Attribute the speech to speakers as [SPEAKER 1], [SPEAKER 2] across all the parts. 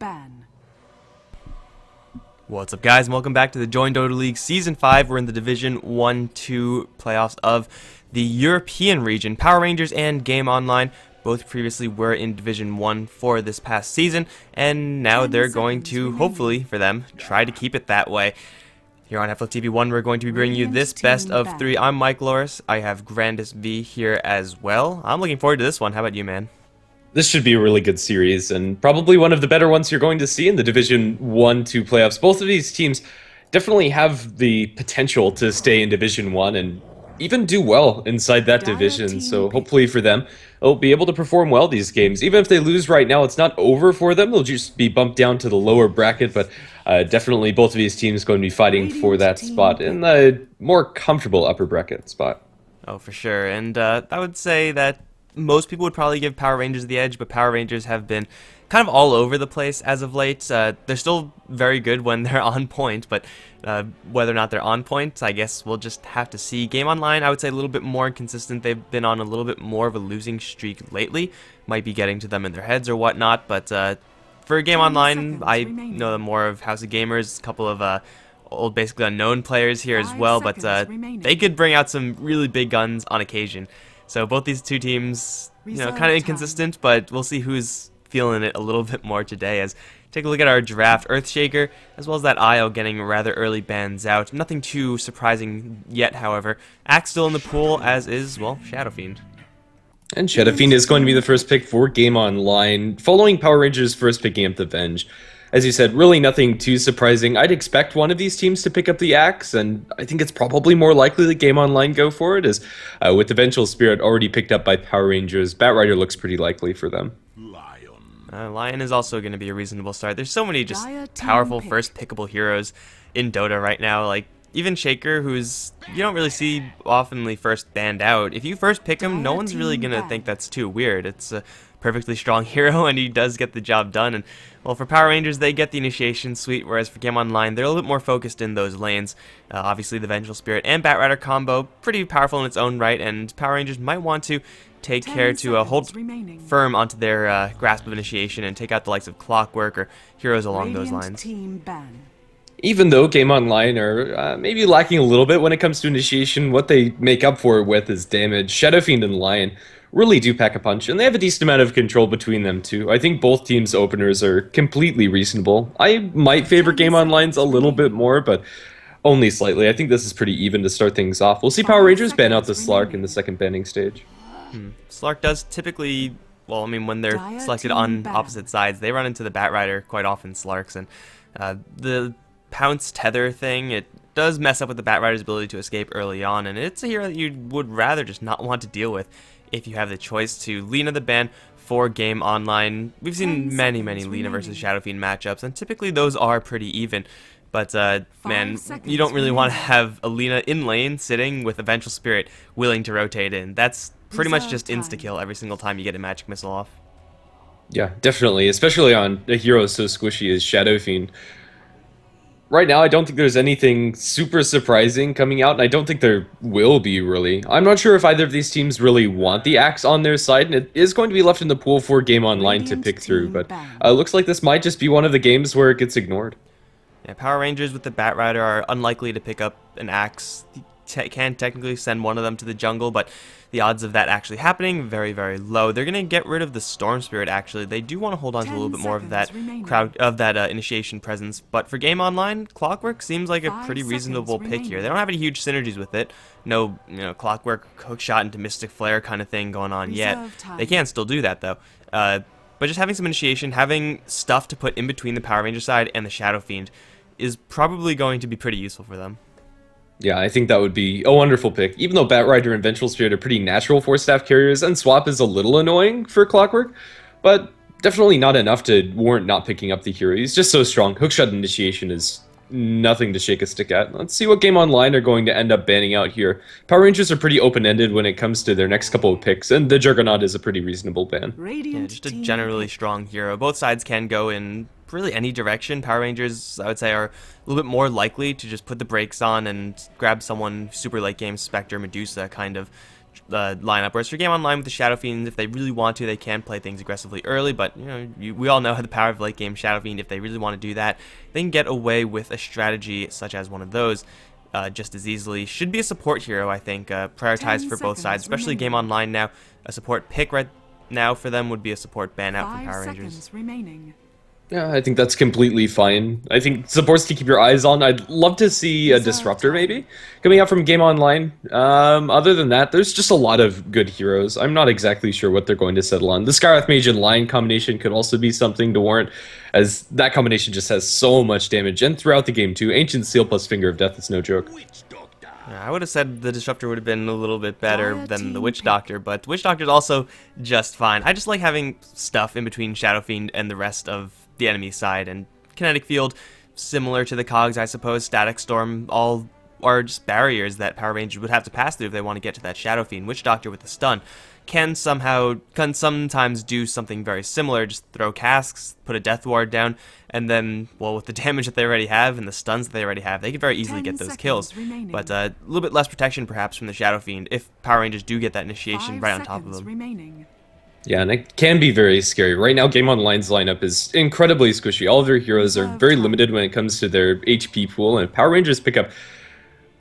[SPEAKER 1] ban.
[SPEAKER 2] What's up, guys, and welcome back to the Join Dota League Season 5. We're in the Division 1-2 playoffs of the European region. Power Rangers and GameOnline both previously were in Division 1 for this past season, and now they're going to, hopefully for them, try to keep it that way. Here on HeflaTV 1, we're going to be bringing you this best of 3. I'm Mikelorus. I have GrandisV here as well. I'm looking forward to this one. How about you, man?
[SPEAKER 3] This should be a really good series, and probably one of the better ones you're going to see in the Division 1-2 playoffs. Both of these teams definitely have the potential to stay in Division 1 and even do well inside that division, so hopefully for them, they'll be able to perform well these games. Even if they lose right now, it's not over for them. They'll just be bumped down to the lower bracket, but definitely both of these teams going to be fighting for that spot in the more comfortable upper bracket spot.
[SPEAKER 2] Oh, for sure, and I would say that most people would probably give Power Rangers the edge, but Power Rangers have been kind of all over the place as of late. They're still very good when they're on point, but whether or not they're on point, I guess we'll just have to see. GameOnline, I would say a little bit more consistent. They've been on a little bit more of a losing streak lately. Might be getting to them in their heads or whatnot, but for GameOnline, I know them more of House of Gamers, a couple of old, basically unknown players here as well, but they could bring out some really big guns on occasion. So both these two teams, you know, kind of inconsistent, but we'll see who's feeling it a little bit more today. As take a look at our draft, Earthshaker, as well as that IO getting rather early bans out. Nothing too surprising yet, however. Axe still in the pool, as is, well, Shadow Fiend.
[SPEAKER 3] And Shadow Fiend is going to be the first pick for GameOnline, following Power Rangers' first picking up the Venge. As you said, really nothing too surprising. I'd expect one of these teams to pick up the Axe, and I think it's probably more likely that GameOnline go for it, as with the Vengeful Spirit already picked up by Power Rangers, Batrider looks pretty likely for them.
[SPEAKER 2] Lion is also going to be a reasonable start. There's so many just powerful first pickable heroes in Dota right now. Like, even Shaker, who's you don't really see oftenly first banned out. If you first pick him, no one's really going to think that's too weird. It's a perfectly strong hero, and he does get the job done. And well, for Power Rangers, they get the initiation suite, whereas for GameOnline, they're a little bit more focused in those lanes. Obviously, the Vengeful Spirit and Batrider combo, pretty powerful in its own right, and Power Rangers might want to take care to hold firm onto their grasp of initiation and take out the likes of Clockwork or heroes along those lines.
[SPEAKER 3] Even though GameOnline are maybe lacking a little bit when it comes to initiation, what they make up for it with is damage. Shadow Fiend and Lion really do pack a punch, and they have a decent amount of control between them too. I think both teams' openers are completely reasonable. I might favor GameOnline's a little bit more, but only slightly. I think this is pretty even to start things off. We'll see Power Rangers ban out the Slark in the second banning stage.
[SPEAKER 2] Slark does typically, well, I mean, when they're selected on opposite sides, they run into the Batrider quite often, Slarks, and the Pounce Tether thing, it does mess up with the Batrider's ability to escape early on, and it's a hero that you would rather just not want to deal with if you have the choice to Lina the ban for GameOnline. We've seen many Lina versus Shadow Fiend matchups, and typically those are pretty even. But, man, you don't really want to have a Lina in lane sitting with a Vengeful Spirit willing to rotate in. That's pretty much just insta-kill every single time you get a magic missile off.
[SPEAKER 3] Yeah, definitely, especially on a hero so squishy as Shadow Fiend. Right now, I don't think there's anything super surprising coming out, and I don't think there will be, really. I'm not sure if either of these teams really want the Axe on their side, and it is going to be left in the pool for GameOnline to pick through, but looks like this might just be one of the games where it gets ignored.
[SPEAKER 2] Yeah, Power Rangers with the Batrider are unlikely to pick up an Axe. Can technically send one of them to the jungle, but the odds of that actually happening very low. They're gonna get rid of the Storm Spirit. Actually, they do want to hold on to a little bit more of that initiation presence. But for GameOnline, Clockwork seems like a pretty reasonable pick here. They don't have any huge synergies with it. No, Clockwork hookshot into Mystic Flare kind of thing going on yet. They can still do that though. But just having some initiation, having stuff to put in between the Power Ranger side and the Shadow Fiend is probably going to be pretty useful for them.
[SPEAKER 3] Yeah, I think that would be a wonderful pick. Even though Batrider and Vengeful Spirit are pretty natural 4-staff carriers, and Swap is a little annoying for Clockwork, but definitely not enough to warrant not picking up the hero. He's just so strong. Hookshot initiation is nothing to shake a stick at. Let's see what GameOnline are going to end up banning out here. Power Rangers are pretty open-ended when it comes to their next couple of picks, and the Juggernaut is a pretty reasonable ban.
[SPEAKER 2] Yeah, just a generally strong hero. Both sides can go in really any direction. Power Rangers, I would say, are a little bit more likely to just put the brakes on and grab someone super late game, Spectre, Medusa, kind of lineup. Whereas for GameOnline with the Shadow Fiend, if they really want to, they can play things aggressively early. But we all know the power of late game Shadow Fiend. If they really want to do that, they can get away with a strategy such as one of those just as easily. Should be a support hero, I think, prioritized for both sides, especially GameOnline now. A support pick right now for them would be a support ban out from Power Rangers.
[SPEAKER 3] Yeah, I think that's completely fine. I think supports to keep your eyes on. I'd love to see a Disruptor, maybe, coming out from GameOnline. Other than that, there's just a lot of good heroes. I'm not exactly sure what they're going to settle on. The Skywrath Mage and Lion combination could also be something to warrant, as that combination just has so much damage. And throughout the game, too, Ancient Seal plus Finger of Death is no joke.
[SPEAKER 2] I would have said the Disruptor would have been a little bit better than the Witch Doctor, but Witch Doctor's also just fine. I just like having stuff in between Shadow Fiend and the rest of the enemy side, and Kinetic Field, similar to the Cogs, I suppose, Static Storm, all are just barriers that Power Rangers would have to pass through if they want to get to that Shadow Fiend. Witch Doctor with the stun can sometimes do something very similar, just throw casks, put a Death Ward down, and then, well, with the damage that they already have and the stuns that they already have, they could very easily get those kills. But a little bit less protection, perhaps, from the Shadow Fiend if Power Rangers do get that initiation right on top of them.
[SPEAKER 3] Yeah, and it can be very scary. Right now, GameOnline's lineup is incredibly squishy. All of their heroes are very limited when it comes to their HP pool, and Power Rangers pick up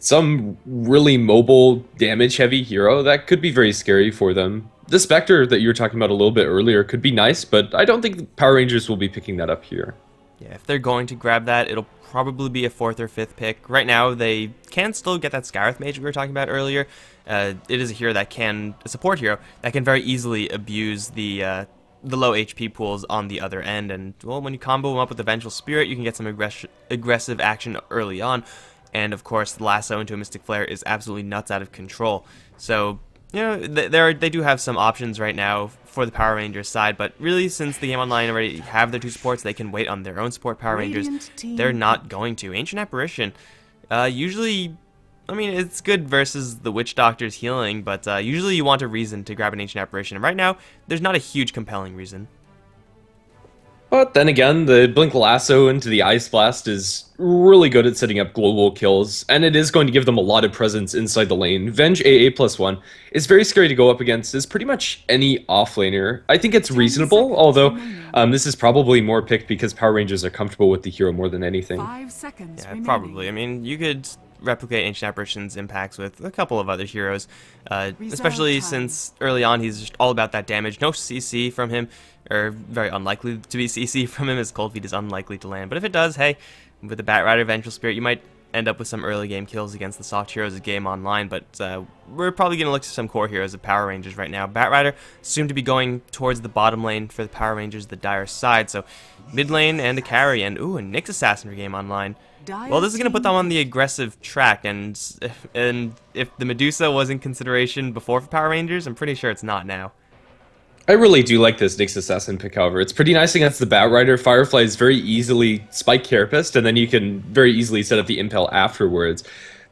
[SPEAKER 3] some really mobile, damage-heavy hero that could be very scary for them. The Spectre that you were talking about a little bit earlier could be nice, but I don't think Power Rangers will be picking that up here.
[SPEAKER 2] Yeah, if they're going to grab that, it'll probably be a 4th or 5th pick. Right now, they can still get that Skywrath Mage we were talking about earlier. It is a hero that a support hero, that can very easily abuse the low HP pools on the other end. And, well, when you combo them up with the Vengeful Spirit, you can get some aggressive action early on. And, of course, the Lasso into a Mystic Flare is absolutely nuts out of control. So, they do have some options right now for the Power Rangers side, but really, since the GameOnline already have their 2 supports, they can wait on their own support Power Rangers. They're not going to. Ancient Apparition, usually, I mean, it's good versus the Witch Doctor's healing, but usually you want a reason to grab an Ancient Apparition, and right now, there's not a huge compelling reason.
[SPEAKER 3] But then again, the Blink Lasso into the Ice Blast is really good at setting up global kills, and it is going to give them a lot of presence inside the lane. Venge AA+1 is very scary to go up against as pretty much any offlaner. I think it's reasonable, although this is probably more picked because Power Rangers are comfortable with the hero more than anything.
[SPEAKER 2] Yeah, probably. I mean, you could replicate Ancient Apparition's impacts with a couple of other heroes, especially since early on he's just all about that damage. No CC from him, or very unlikely to be CC from him, as Cold Feet is unlikely to land. But if it does, hey, with the Batrider Vengeful Spirit, you might end up with some early game kills against the soft heroes of GameOnline, but we're probably going to look to some core heroes of Power Rangers right now. Batrider soon to be going towards the bottom lane for the Power Rangers, the dire side, so mid lane and a carry, and ooh, a Nyx Assassin for GameOnline. Well, this is going to put them on the aggressive track, and if the Medusa was in consideration before for Power Rangers, I'm pretty sure it's not now.
[SPEAKER 3] I really do like this Nyx Assassin pick, however. It's pretty nice against the Batrider. Firefly is very easily Spike Carapist, and then you can very easily set up the Impel afterwards.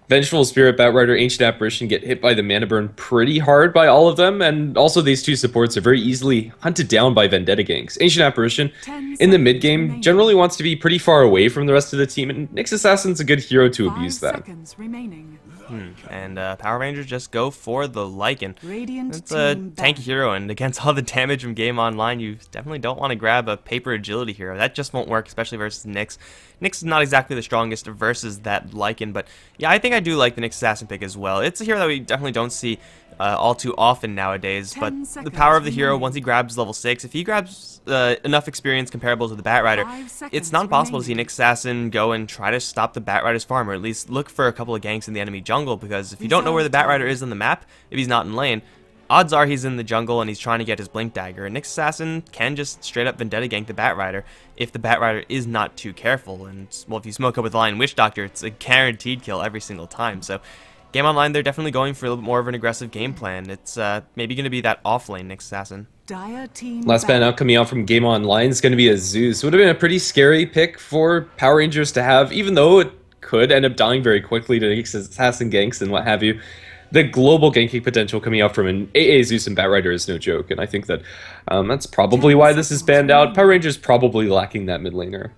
[SPEAKER 3] Vengeful Spirit, Batrider, Ancient Apparition get hit by the Mana Burn pretty hard by all of them, and also these 2 supports are very easily hunted down by Vendetta ganks. Ancient Apparition, in the mid-game, generally wants to be pretty far away from the rest of the team, and Nyx Assassin's a good hero to abuse that.
[SPEAKER 2] And Power Rangers just go for the Lycan. It's a tanky hero, and against all the damage from GameOnline, you definitely don't want to grab a Paper Agility hero. That just won't work, especially versus Nyx. Nyx is not exactly the strongest versus that Lycan, but yeah, I think I do like the Nyx Assassin pick as well. It's a hero that we definitely don't see all too often nowadays, but the power of the hero, once he grabs level 6, if he grabs enough experience comparable to the Batrider, it's not impossible to see Nyx Assassin go and try to stop the Batrider's farm, or at least look for a couple of ganks in the enemy jungle, because if you don't know where the Batrider is on the map, if he's not in lane, odds are he's in the jungle and he's trying to get his Blink Dagger. And Nyx Assassin can just straight up Vendetta gank the Batrider if the Batrider is not too careful. And, well, if you smoke up with Lion Witch Doctor, it's a guaranteed kill every single time. So, GameOnline, they're definitely going for a little bit more of an aggressive game plan. It's maybe going to be that off-lane Nyx Assassin.
[SPEAKER 3] Last ban out coming out from GameOnline is going to be a Zeus. Would have been a pretty scary pick for Power Rangers to have, even though it could end up dying very quickly to Nyx Assassin ganks and what have you. The global ganking potential coming out from an AA Zeus and Batrider is no joke, and I think that that's probably why this is banned out. Power Rangers probably lacking that mid laner.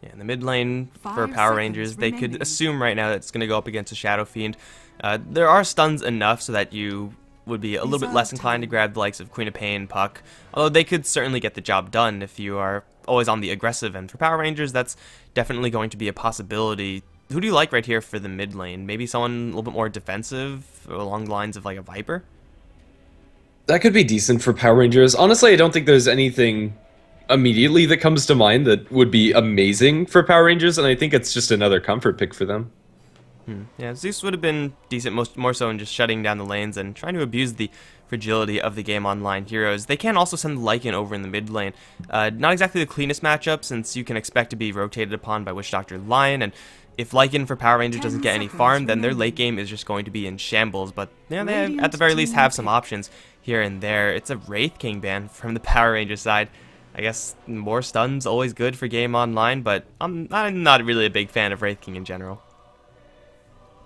[SPEAKER 2] Yeah, in the mid lane for Power Rangers, they could assume right now that it's going to go up against a Shadow Fiend. There are stuns enough so that you would be a little bit less inclined to grab the likes of Queen of Pain, Puck, although they could certainly get the job done if you are always on the aggressive end. For Power Rangers, that's definitely going to be a possibility. Who do you like right here for the mid lane? Maybe someone a little bit more defensive, along the lines of like a Viper?
[SPEAKER 3] That could be decent for Power Rangers. Honestly, I don't think there's anything immediately that comes to mind that would be amazing for Power Rangers, and I think it's just another comfort pick for them.
[SPEAKER 2] Yeah, Zeus would have been decent, more so in just shutting down the lanes and trying to abuse the fragility of the GameOnline heroes. They can also send Lycan over in the mid lane. Not exactly the cleanest matchup, since you can expect to be rotated upon by Witch Doctor Lion, and if Lycan for Power Rangers doesn't get any farm, then their late game is just going to be in shambles. But yeah, they have, at the very least have some options here and there. It's a Wraith King ban from the Power Rangers side. I guess more stuns always good for GameOnline, but I'm not really a big fan of Wraith King in general.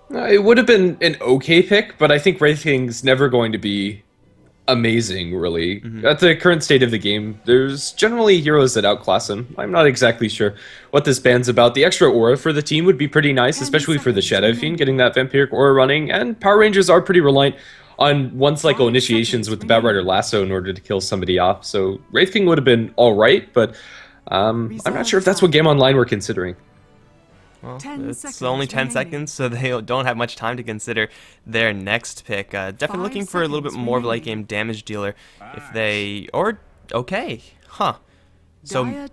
[SPEAKER 3] It would have been an okay pick, but I think Wraith King's never going to be amazing, really. At the current state of the game, there's generally heroes that outclass him. I'm not exactly sure what this ban's about. The extra aura for the team would be pretty nice, especially for the Shadow Fiend, getting that Vampiric aura running, and Power Rangers are pretty reliant on one-cycle initiations with the Batrider Lasso in order to kill somebody off, so Wraith King would have been alright, but I'm not sure if that's what GameOnline were considering.
[SPEAKER 2] Well, it's only 10 seconds, so they don't have much time to consider their next pick. Definitely looking for a little bit more of a late game damage dealer if they... okay, huh. So,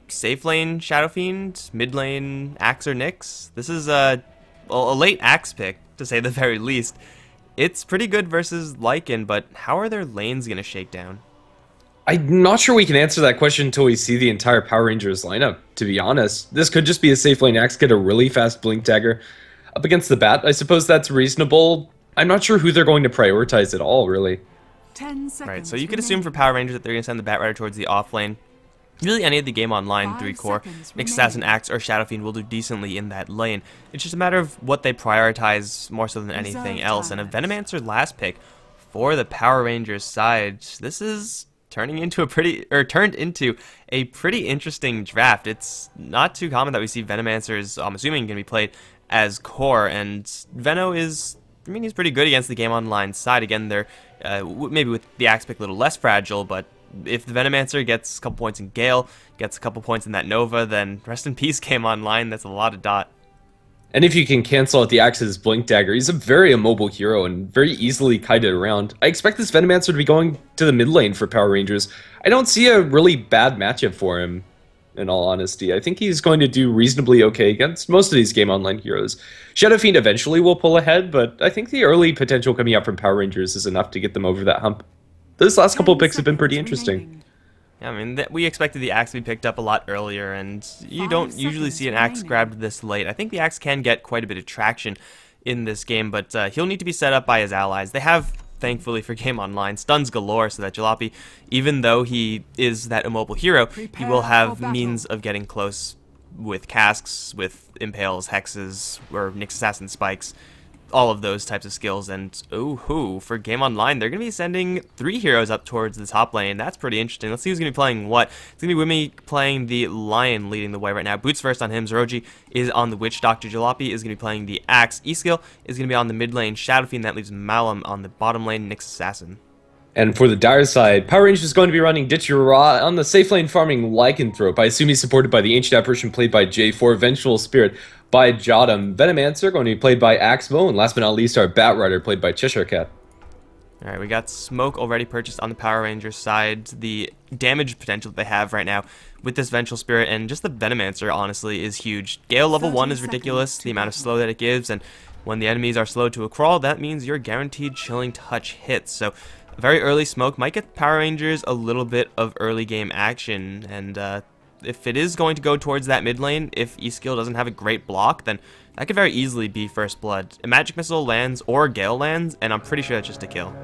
[SPEAKER 2] safe lane Shadow Fiend, mid lane Axe or Nyx. This is a late Axe pick, to say the very least. It's pretty good versus Lycan, but how are their lanes going to shake down?
[SPEAKER 3] I'm not sure we can answer that question until we see the entire Power Rangers lineup, to be honest. This could just be a safe lane Axe, get a really fast Blink Dagger up against the Bat. I suppose that's reasonable. I'm not sure who they're going to prioritize at all, really.
[SPEAKER 1] 10 seconds
[SPEAKER 2] right, so you could assume for Power Rangers that they're going to send the Batrider towards the off lane. Really, any of the GameOnline 3 core, Nyx Assassin, Axe, or Shadow Fiend will do decently in that lane. It's just a matter of what they prioritize more so than anything else. And a Venomancer last pick for the Power Rangers side. This is turned into a pretty interesting draft. It's not too common that we see Venomancers, I'm assuming, going to be played as core, and Veno is, I mean, he's pretty good against the GameOnline side. Again, they're maybe with the Axe pick a little less fragile, but if the Venomancer gets a couple points in Gale, gets a couple points in that Nova, then rest in peace GameOnline. That's a lot of dot.
[SPEAKER 3] And if you can cancel out the Axe's Blink Dagger, he's a very immobile hero and very easily kited around. I expect this Venomancer to be going to the mid lane for Power Rangers. I don't see a really bad matchup for him, in all honesty. I think he's going to do reasonably okay against most of these GameOnline heroes. Shadow Fiend eventually will pull ahead, but I think the early potential coming out from Power Rangers is enough to get them over that hump. Those last couple of picks have been pretty interesting.
[SPEAKER 2] Yeah, I mean, we expected the Axe to be picked up a lot earlier, and you don't usually see an Axe grabbed this late. I think the Axe can get quite a bit of traction in this game, but he'll need to be set up by his allies. They have, thankfully for GameOnline, stuns galore, so that Jalopy, even though he is that immobile hero, he will have means of getting close with casks, with impales, hexes, or Nyx Assassin spikes, all of those types of skills. And for GameOnline, they're going to be sending 3 heroes up towards the top lane. That's pretty interesting. Let's see who's going to be playing what. It's going to be Wimmy playing the Lion, leading the way right now. Boots first on him. Zoroji is on the Witch Doctor. Jalopy is going to be playing the Axe. E-Skill is going to be on the mid lane. Shadow Fiend, that leaves Malum on the bottom lane. Nyx Assassin.
[SPEAKER 3] And for the Dire side, Power Rangers is going to be running Ditch Your Raw on the safe lane farming Lycanthrope. I assume he's supported by the Ancient Apparition played by J4, Vengeful Spirit by Jotum, Venomancer going to be played by Axmo, and last but not least our Batrider played by Cheshire Cat.
[SPEAKER 2] Alright, we got Smoke already purchased on the Power Rangers side. The damage potential that they have right now with this Vengeful Spirit and just the Venomancer, honestly, is huge. Gale level 1 is ridiculous, the amount of slow that it gives, and when the enemies are slow to a crawl, that means you're guaranteed Chilling Touch hits. So very early Smoke might get Power Rangers a little bit of early game action, and if it is going to go towards that mid lane, if E-Skill doesn't have a great block, then that could very easily be First Blood. A Magic Missile lands or Gale lands, and I'm pretty sure that's just a kill.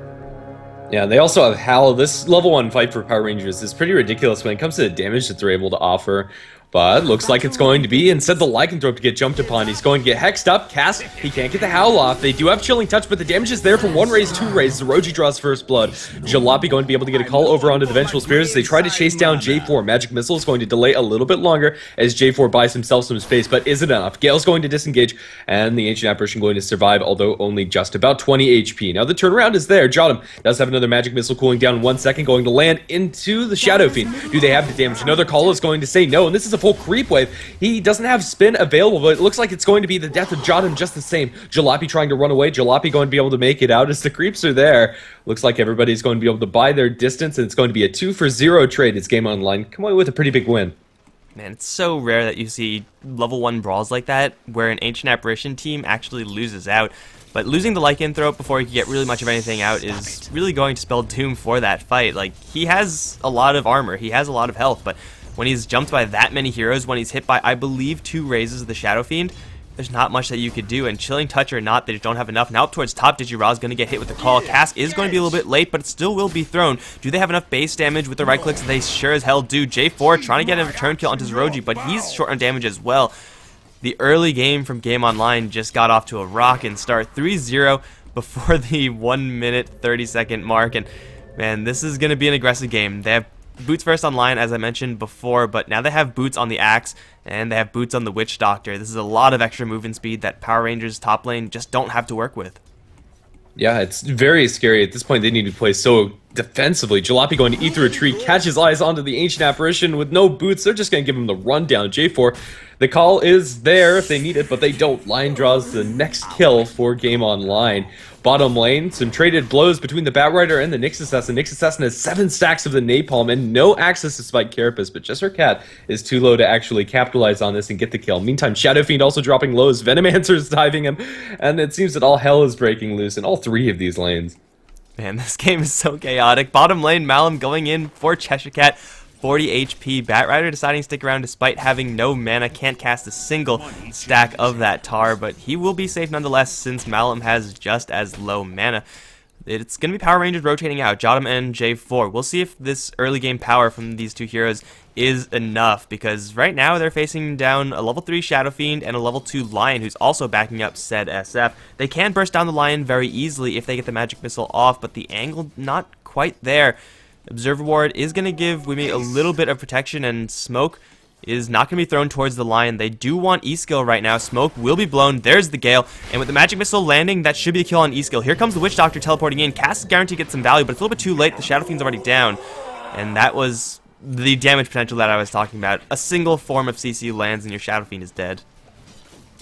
[SPEAKER 3] Yeah, they also have Hal. This level 1 fight for Power Rangers is pretty ridiculous when it comes to the damage that they're able to offer. But looks like it's going to be, instead the Lycanthrope to get jumped upon. He's going to get hexed up. Cask, he can't get the Howl off. They do have Chilling Touch, but the damage is there from 1 raise, 2 raise. Zeroji draws first blood. Jalopy going to be able to get a call over onto the Vengeful Spirits. They try to chase down J4. Magic Missile is going to delay a little bit longer as J4 buys himself some space, but is it enough? Gale's going to disengage, and the Ancient Apparition going to survive, although only just about 20 HP. Now the turnaround is there. Jodam does have another Magic Missile cooling down in 1 second, going to land into the Shadow Fiend. Do they have the damage? Another call is going to say no, and this is a full creep wave. He doesn't have spin available, but it looks like it's going to be the death of Jodam just the same. Jalopy trying to run away. Jalopy going to be able to make it out as the creeps are there. Looks like everybody's going to be able to buy their distance, and it's going to be a 2-for-0 trade. It's GameOnline. Come away with a pretty big win.
[SPEAKER 2] Man, it's so rare that you see level 1 brawls like that, where an Ancient Apparition team actually loses out. But losing the Lycanthrope before you can get really much of anything out is really going to spell doom for that fight. Like, he has a lot of armor, he has a lot of health, but when he's jumped by that many heroes, when he's hit by, I believe, 2 raises of the Shadow Fiend, there's not much that you could do, and Chilling Touch or not, they just don't have enough. Now up towards top, Digira's is going to get hit with the call. Cask is going to be a little bit late, but it still will be thrown. Do they have enough base damage with the right clicks? They sure as hell do. J4 trying to get a return kill onto Zeroji, but he's short on damage as well. The early game from GameOnline just got off to a rockin' start, 3-0 before the 1 minute 30-second mark, and man, this is going to be an aggressive game. They have Boots first online, as I mentioned before, but now they have Boots on the Axe, and they have Boots on the Witch Doctor. This is a lot of extra movement speed that Power Rangers top lane just don't have to work with.
[SPEAKER 3] Yeah, it's very scary. At this point, they need to play so defensively. Jalopy going to eat through a tree, catches eyes onto the Ancient Apparition with no boots. They're just going to give him the rundown. J4, the call is there if they need it, but they don't. Lion draws the next kill for GameOnline. Bottom lane, some traded blows between the Batrider and the Nyx Assassin. Nyx Assassin has 7 stacks of the Napalm and no access to Spike Carapace, but just her cat is too low to actually capitalize on this and get the kill. Meantime, Shadow Fiend also dropping lows. Venomancer is diving him, and it seems that all hell is breaking loose in all 3 of these lanes.
[SPEAKER 2] Man, this game is so chaotic. Bottom lane, Malum going in for Cheshire Cat. 40 HP. Batrider deciding to stick around despite having no mana. Can't cast a single stack of that tar, but he will be safe nonetheless since Malum has just as low mana. It's going to be Power Rangers rotating out, Jodam and J4. We'll see if this early game power from these 2 heroes is enough, because right now they're facing down a level 3 Shadow Fiend and a level 2 Lion who's also backing up said SF. They can burst down the Lion very easily if they get the Magic Missile off, but the angle not quite there. Observer Ward is going to give Wimmy a little bit of protection, and Smoke is not going to be thrown towards the Lion. They do want E-Skill right now. Smoke will be blown. There's the Gale, and with the Magic Missile landing, that should be a kill on E-Skill. Here comes the Witch Doctor teleporting in. Cass is guaranteed to get some value, but it's a little bit too late. The Shadow Fiend's already down, and that was the damage potential that I was talking about. A single form of CC lands, and your Shadow Fiend is dead.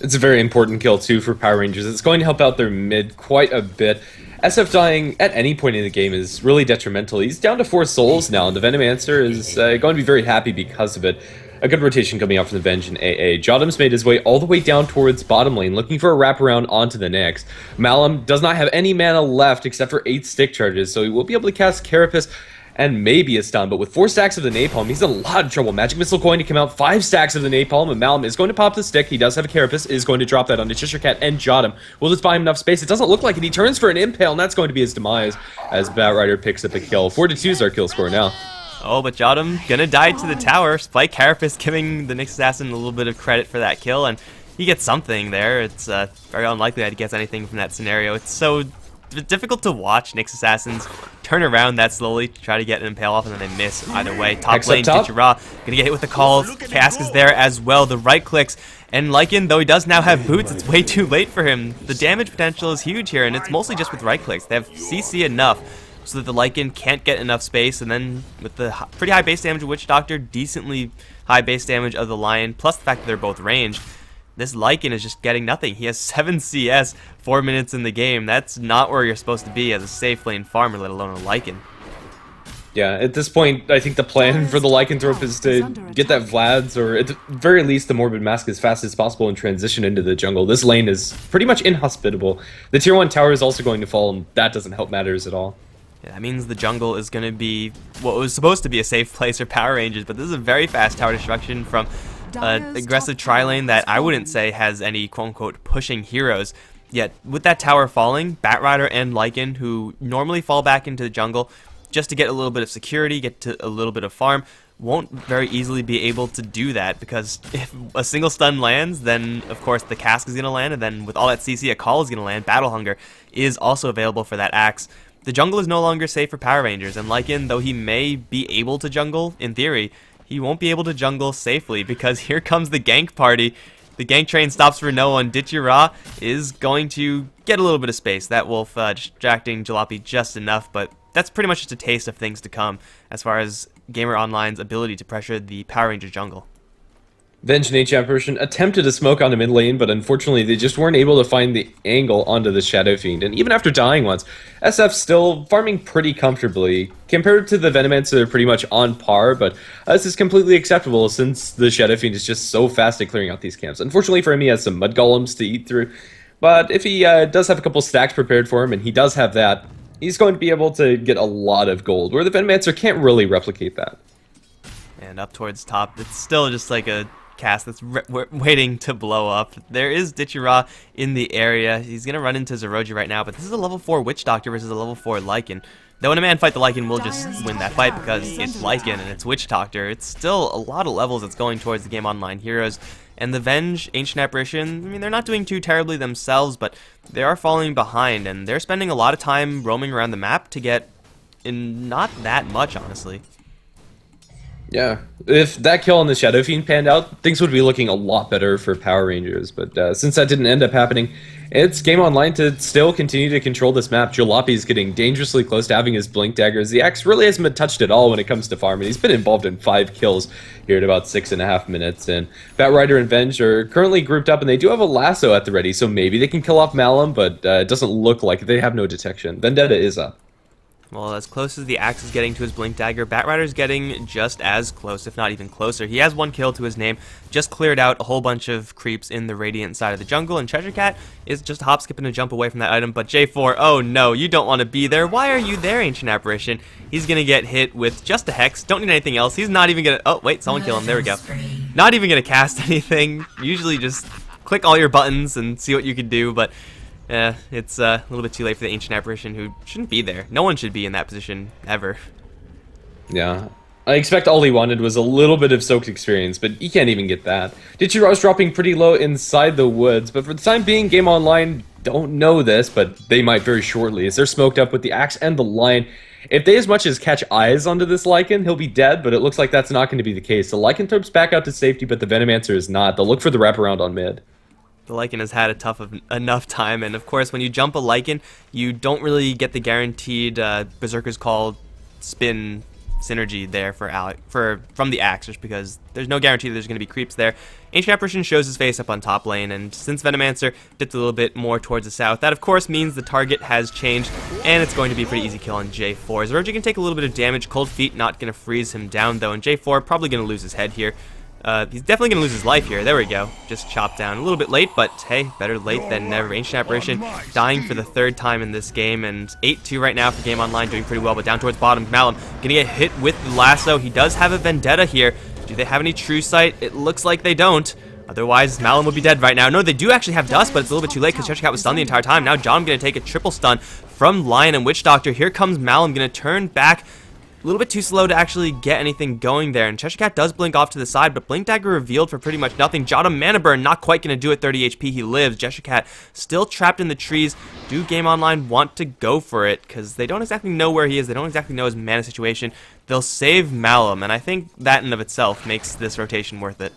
[SPEAKER 3] It's a very important kill, too, for Power Rangers. It's going to help out their mid quite a bit. SF dying at any point in the game is really detrimental. He's down to 4 souls now, and the Venomancer is going to be very happy because of it. A good rotation coming out from the Venge and AA. Jodam's made his way all the way down towards bottom lane, looking for a wraparound onto the Nyx. Malum does not have any mana left except for 8 stick charges, so he will be able to cast Carapace and maybe a stun, but with 4 stacks of the Napalm, he's in a lot of trouble. Magic Missile going to come out, 5 stacks of the Napalm, and Malum is going to pop the stick. He does have a Carapace, is going to drop that onto Cheshire Cat and Jodam. Will this buy him enough space? It doesn't look like it. He turns for an Impale, and that's going to be his demise as Batrider picks up a kill. 4-2 is our kill score now.
[SPEAKER 2] Oh, but Jodam gonna die to the tower. Spike Carapace giving the Nyx Assassin a little bit of credit for that kill, and he gets something there. It's very unlikely that he gets anything from that scenario. It's so difficult to watch Nyx Assassins turn around that slowly to try to get an Impale off, and then they miss either way. Top lane, Digira's gonna get hit with the call. Cask is there as well. The right clicks, and Lycan, though he does now have boots, it's way too late for him. The damage potential is huge here, and it's mostly just with right clicks. They have CC enough so that the Lycan can't get enough space, and then with the pretty high base damage of Witch Doctor, decently high base damage of the Lion, plus the fact that they're both ranged, this Lycan is just getting nothing. He has 7 CS, 4 minutes in the game. That's not where you're supposed to be as a safe lane farmer, let alone a Lycan.
[SPEAKER 3] Yeah, at this point, I think the plan for the Lycanthrope is to get that Vlad's, or at the very least the Morbid Mask, as fast as possible and transition into the jungle. This lane is pretty much inhospitable. The tier 1 tower is also going to fall, and that doesn't help matters at all.
[SPEAKER 2] Yeah, that means the jungle is going to be what was supposed to be a safe place for Power Rangers, but this is a very fast tower destruction from an aggressive tri-lane that I wouldn't say has any quote-unquote pushing heroes. Yet, with that tower falling, Batrider and Lycan, who normally fall back into the jungle just to get a little bit of security, get to a little bit of farm, won't very easily be able to do that, because if a single stun lands, then of course the cask is going to land, and then with all that CC, a call is going to land. Battle Hunger is also available for that axe. The jungle is no longer safe for Power Rangers, and Lycan, though he may be able to jungle, in theory, he won't be able to jungle safely, because here comes the gank party. The gank train stops for no one. Ditchy is going to get a little bit of space. That wolf distracting Jalopy just enough, but that's pretty much just a taste of things to come as far as GameOnline's ability to pressure the Power Ranger jungle.
[SPEAKER 3] Venge and HFlaTV attempted a smoke on the mid lane, but unfortunately they just weren't able to find the angle onto the Shadow Fiend. And even after dying once, SF's still farming pretty comfortably. Compared to the Venomancer, they're pretty much on par, but this is completely acceptable since the Shadow Fiend is just so fast at clearing out these camps. Unfortunately for him, he has some Mud Golems to eat through, but if he does have a couple stacks prepared for him, and he does have that, he's going to be able to get a lot of gold, where the Venomancer can't really replicate that.
[SPEAKER 2] And up towards top, it's still just like a cast that's waiting to blow up. There is Ditchy in the area. He's going to run into Zeroji right now, but this is a level 4 Witch Doctor versus a level 4 Lycan. Though in a man fight, the Lycan will just win that fight because it's Lycan and it's Witch Doctor. It's still a lot of levels that's going towards the GameOnline heroes. And the Venge, Ancient Apparition, I mean, they're not doing too terribly themselves, but they are falling behind, and they're spending a lot of time roaming around the map to get in not that much, honestly.
[SPEAKER 3] Yeah, if that kill on the Shadow Fiend panned out, things would be looking a lot better for Power Rangers. But since that didn't end up happening, it's GameOnline to still continue to control this map. Jalopy's getting dangerously close to having his Blink Daggers. The Axe really hasn't been touched at all when it comes to farming. He's been involved in 5 kills here at about 6.5 minutes. And Batrider and Venge are currently grouped up, and they do have a lasso at the ready, so maybe they can kill off Malum, but it doesn't look like they have no detection. Vendetta is up.
[SPEAKER 2] Well, as close as the Axe is getting to his Blink Dagger, Batrider's getting just as close, if not even closer. He has 1 kill to his name, just cleared out a whole bunch of creeps in the Radiant side of the jungle, and Treasure Cat is just hop, skip, and a jump away from that item. But J4, oh no, you don't want to be there. Why are you there, Ancient Apparition? He's going to get hit with just a Hex, don't need anything else. He's not even going to... Oh, wait, someone kill him, there we go. Not even going to cast anything. Usually just click all your buttons and see what you can do, but... it's a little bit too late for the Ancient Apparition, who shouldn't be there. No one should be in that position, ever.
[SPEAKER 3] Yeah. I expect all he wanted was a little bit of soaked experience, but he can't even get that. Ditchy's dropping pretty low inside the woods, but for the time being, GameOnline don't know this, but they might very shortly, as they're smoked up with the Axe and the Lion. If they as much as catch eyes onto this Lycan, he'll be dead, but it looks like that's not going to be the case. The Lycanthrope's back out to safety, but the Venomancer is not. They'll look for the wraparound on mid.
[SPEAKER 2] The Lycan has had enough time, and of course when you jump a Lycan, you don't really get the guaranteed Berserker's Call spin synergy there from the Axe, just because there's no guarantee that there's going to be creeps there. Ancient Apparition shows his face up on top lane, and since Venomancer dipped a little bit more towards the south, that of course means the target has changed, and it's going to be a pretty easy kill on J4. Zeroji can take a little bit of damage. Cold Feet not going to freeze him down though, and J4 probably going to lose his head here. He's definitely going to lose his life here. There we go. Just chopped down. A little bit late, but hey, better late than never. Ancient Apparition dying for the 3rd time in this game, and 8-2 right now for GameOnline, doing pretty well, but down towards bottom. Malum going to get hit with the lasso. He does have a Vendetta here. Do they have any True Sight? It looks like they don't. Otherwise, Malum would be dead right now. No, they do actually have Dust, but it's a little bit too late because Treasure Cat was stunned the entire time. Now John going to take a triple stun from Lion and Witch Doctor. Here comes Malum going to turn back. A little bit too slow to actually get anything going there, and Cheshire Cat does blink off to the side, but Blink Dagger revealed for pretty much nothing. Jada Mana Burn not quite going to do it, 30 HP, he lives. Cheshire Cat still trapped in the trees. Do GameOnline want to go for it? Because they don't exactly know where he is, they don't exactly know his mana situation. They'll save Malum, and I think that in of itself makes this rotation worth it.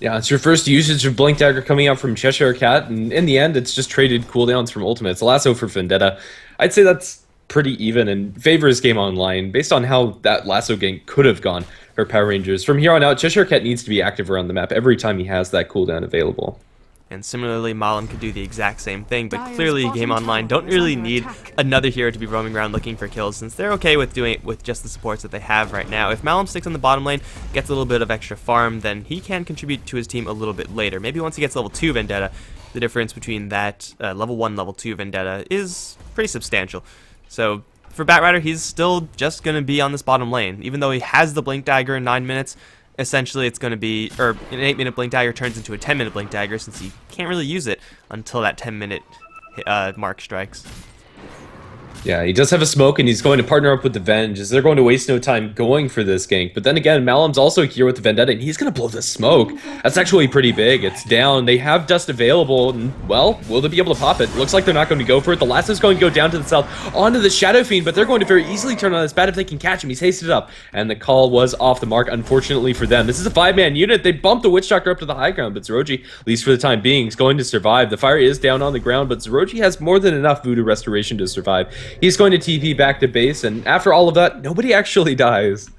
[SPEAKER 3] Yeah, it's your first usage of Blink Dagger coming out from Cheshire Cat, and in the end, it's just traded cooldowns from Ultimate. It's a lasso for Vendetta. I'd say that's pretty even and favors GameOnline based on how that lasso gank could have gone for Power Rangers. From here on out, Cheshire Cat needs to be active around the map every time he has that cooldown available.
[SPEAKER 2] And similarly, Malum could do the exact same thing, but clearly GameOnline don't really need another hero to be roaming around looking for kills, since they're okay with doing it with just the supports that they have right now. If Malum sticks on the bottom lane, gets a little bit of extra farm, then he can contribute to his team a little bit later. Maybe once he gets level 2 Vendetta, the difference between that level 1, level 2 Vendetta is pretty substantial. So for Batrider, he's still just going to be on this bottom lane. Even though he has the Blink Dagger in 9 minutes, essentially it's going to be, or an 8-minute Blink Dagger turns into a 10-minute Blink Dagger, since he can't really use it until that 10-minute mark strikes.
[SPEAKER 3] Yeah, he does have a smoke, and he's going to partner up with the Venge, as they're going to waste no time going for this gank. But then again, Malum's also here with the Vendetta, and he's going to blow the smoke. That's actually pretty big. It's down. They have Dust available, and, well, will they be able to pop it? Looks like they're not going to go for it. The last is going to go down to the south onto the Shadow Fiend, but they're going to very easily turn on this bat if they can catch him. He's hasted up, and the call was off the mark, unfortunately for them. This is a 5-man unit. They bumped the Witch Doctor up to the high ground, but Zeroji, at least for the time being, is going to survive. The fire is down on the ground, but Zeroji has more than enough Voodoo Restoration to survive. He's going to TP back to base, and after all of that, nobody actually dies.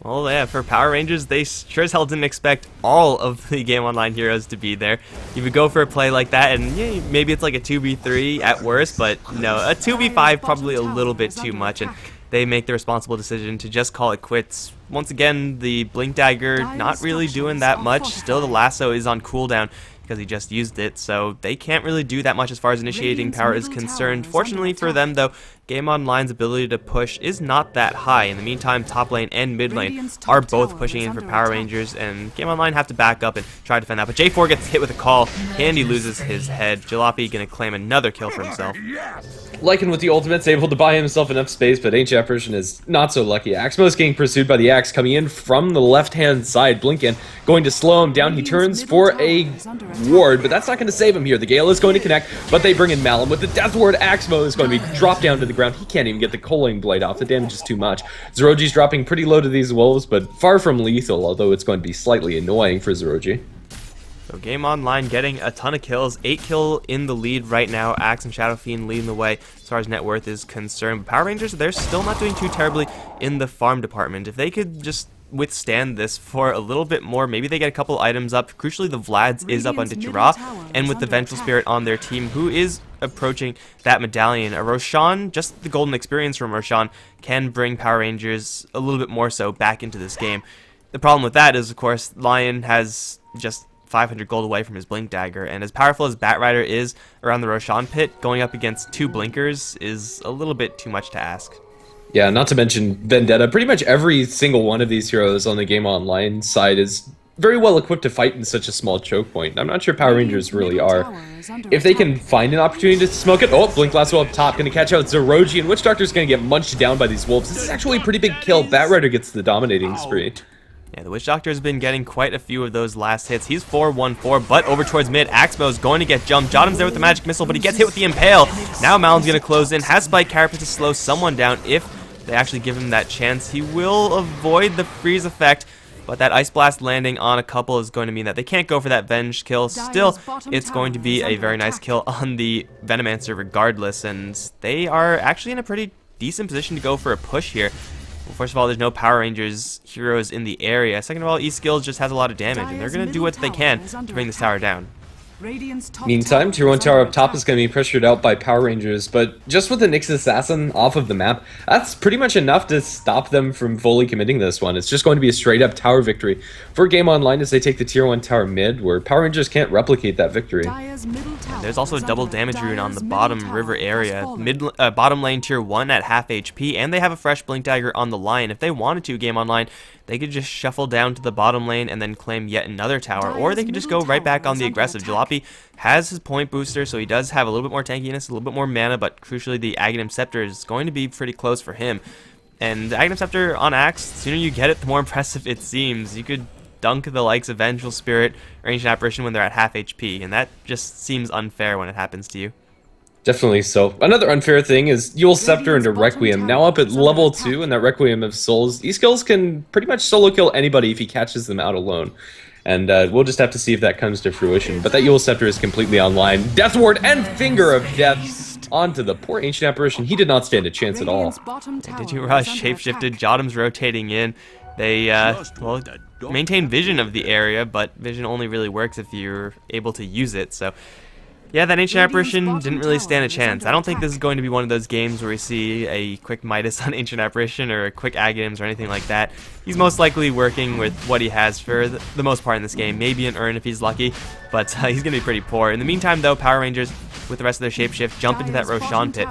[SPEAKER 2] Well, yeah, for Power Rangers, they sure as hell didn't expect all of the GameOnline heroes to be there. You would go for a play like that, and yeah, maybe it's like a 2v3 at worst, but no, a 2v5 probably a little bit too much, and they make the responsible decision to just call it quits. Once again, the Blink Dagger not really doing that much. Still, the lasso is on cooldown because he just used it, so they can't really do that much as far as initiating power is concerned. Fortunately for them, though, GameOnline's ability to push is not that high. In the meantime, top lane and mid lane are both pushing in for Power Rangers, and GameOnline have to back up and try to defend that. But J4 gets hit with a call. Candy loses his head. Jalopy gonna claim another kill for himself.
[SPEAKER 3] Lycan with the ultimate's able to buy himself enough space, but Ancient Apparition is not so lucky. Axmo is getting pursued by the Axe, coming in from the left-hand side. Blinken going to slow him down. He turns for a ward, but that's not going to save him here. The Gale is going to connect, but they bring in Malum with the Death Ward. Axmo is going to be dropped down to the ground. He can't even get the Culling Blade off. The damage is too much. Zeroji's dropping pretty low to these wolves, but far from lethal, although it's going to be slightly annoying for Zeroji.
[SPEAKER 2] So GameOnline getting a ton of kills, 8 kill in the lead right now. Axe and Shadow Fiend leading the way as far as net worth is concerned. But Power Rangers, they're still not doing too terribly in the farm department. If they could just withstand this for a little bit more, maybe they get a couple items up. Crucially, the Vlad's is up on Tichira, and with the Vengeful Spirit on their team, who is approaching that medallion. A Roshan, just the golden experience from Roshan, can bring Power Rangers a little bit more so back into this game. The problem with that is, of course, Lion has just 500 gold away from his Blink Dagger, and as powerful as Batrider is around the Roshan pit, going up against 2 blinkers is a little bit too much to ask.
[SPEAKER 3] Yeah, not to mention Vendetta. Pretty much every single one of these heroes on the GameOnline side is very well equipped to fight in such a small choke point. I'm not sure Power Rangers really are. If they can find an opportunity to smoke it, oh, Blink Lasso up top, gonna catch out Zeroji, and Witch Doctor's gonna get munched down by these wolves. This is actually a pretty big kill. Batrider gets the dominating spree.
[SPEAKER 2] Yeah, the Witch Doctor has been getting quite a few of those last hits. He's 4-1-4, but over towards mid. Axmo is going to get jumped. Jotum's there with the Magic Missile, but he gets hit with the Impale. Now Malum's going to close in. Has Spike Carapace to slow someone down. If they actually give him that chance, he will avoid the freeze effect. But that Ice Blast landing on a couple is going to mean that they can't go for that Venge kill. Still, it's going to be a very nice kill on the Venomancer regardless. And they are actually in a pretty decent position to go for a push here. Well, first of all, there's no Power Rangers heroes in the area. Second of all, E-Skills just has a lot of damage, and they're going to do what they can to bring this tower down.
[SPEAKER 3] Meantime, Tier 1 tower up top is going to be pressured out by Power Rangers, but just with the Nyx Assassin off of the map, that's pretty much enough to stop them from fully committing this one. It's just going to be a straight-up tower victory for GameOnline as they take the Tier 1 tower mid, where Power Rangers can't replicate that victory.
[SPEAKER 2] There's also a double damage rune on the bottom river area. Bottom lane Tier 1 at half HP, and they have a fresh Blink Dagger on the line. If they wanted to, GameOnline, they could just shuffle down to the bottom lane and then claim yet another tower, or they could just go right back on the aggressive. Jalopy has his point booster, so he does have a little bit more tankiness, a little bit more mana, but crucially the Aghanim Scepter is going to be pretty close for him. And the Aghanim Scepter on Axe, the sooner you get it, the more impressive it seems. You could dunk the likes of Vengeful Spirit or Ancient Apparition when they're at half HP, and that just seems unfair when it happens to you.
[SPEAKER 3] Definitely so. Another unfair thing is Yule Scepter into Requiem. Now up at level 2 in that Requiem of Souls, E-Skills can pretty much solo kill anybody if he catches them out alone. And we'll just have to see if that comes to fruition. But that Yule Scepter is completely online. Death Ward and Finger of Death onto the poor Ancient Apparition. He did not stand a chance at all.
[SPEAKER 2] Did you rush? Shapeshifted. Jotum's rotating in. They, well, maintain vision of the area, but vision only really works if you're able to use it, so... Yeah, that Ancient Apparition didn't really stand a chance. I don't think this is going to be one of those games where we see a quick Midas on Ancient Apparition or a quick Aghanims or anything like that. He's most likely working with what he has for the most part in this game. Maybe an Urn if he's lucky, but he's going to be pretty poor. In the meantime, though, Power Rangers, with the rest of their shapeshift, jump into that Roshan pit.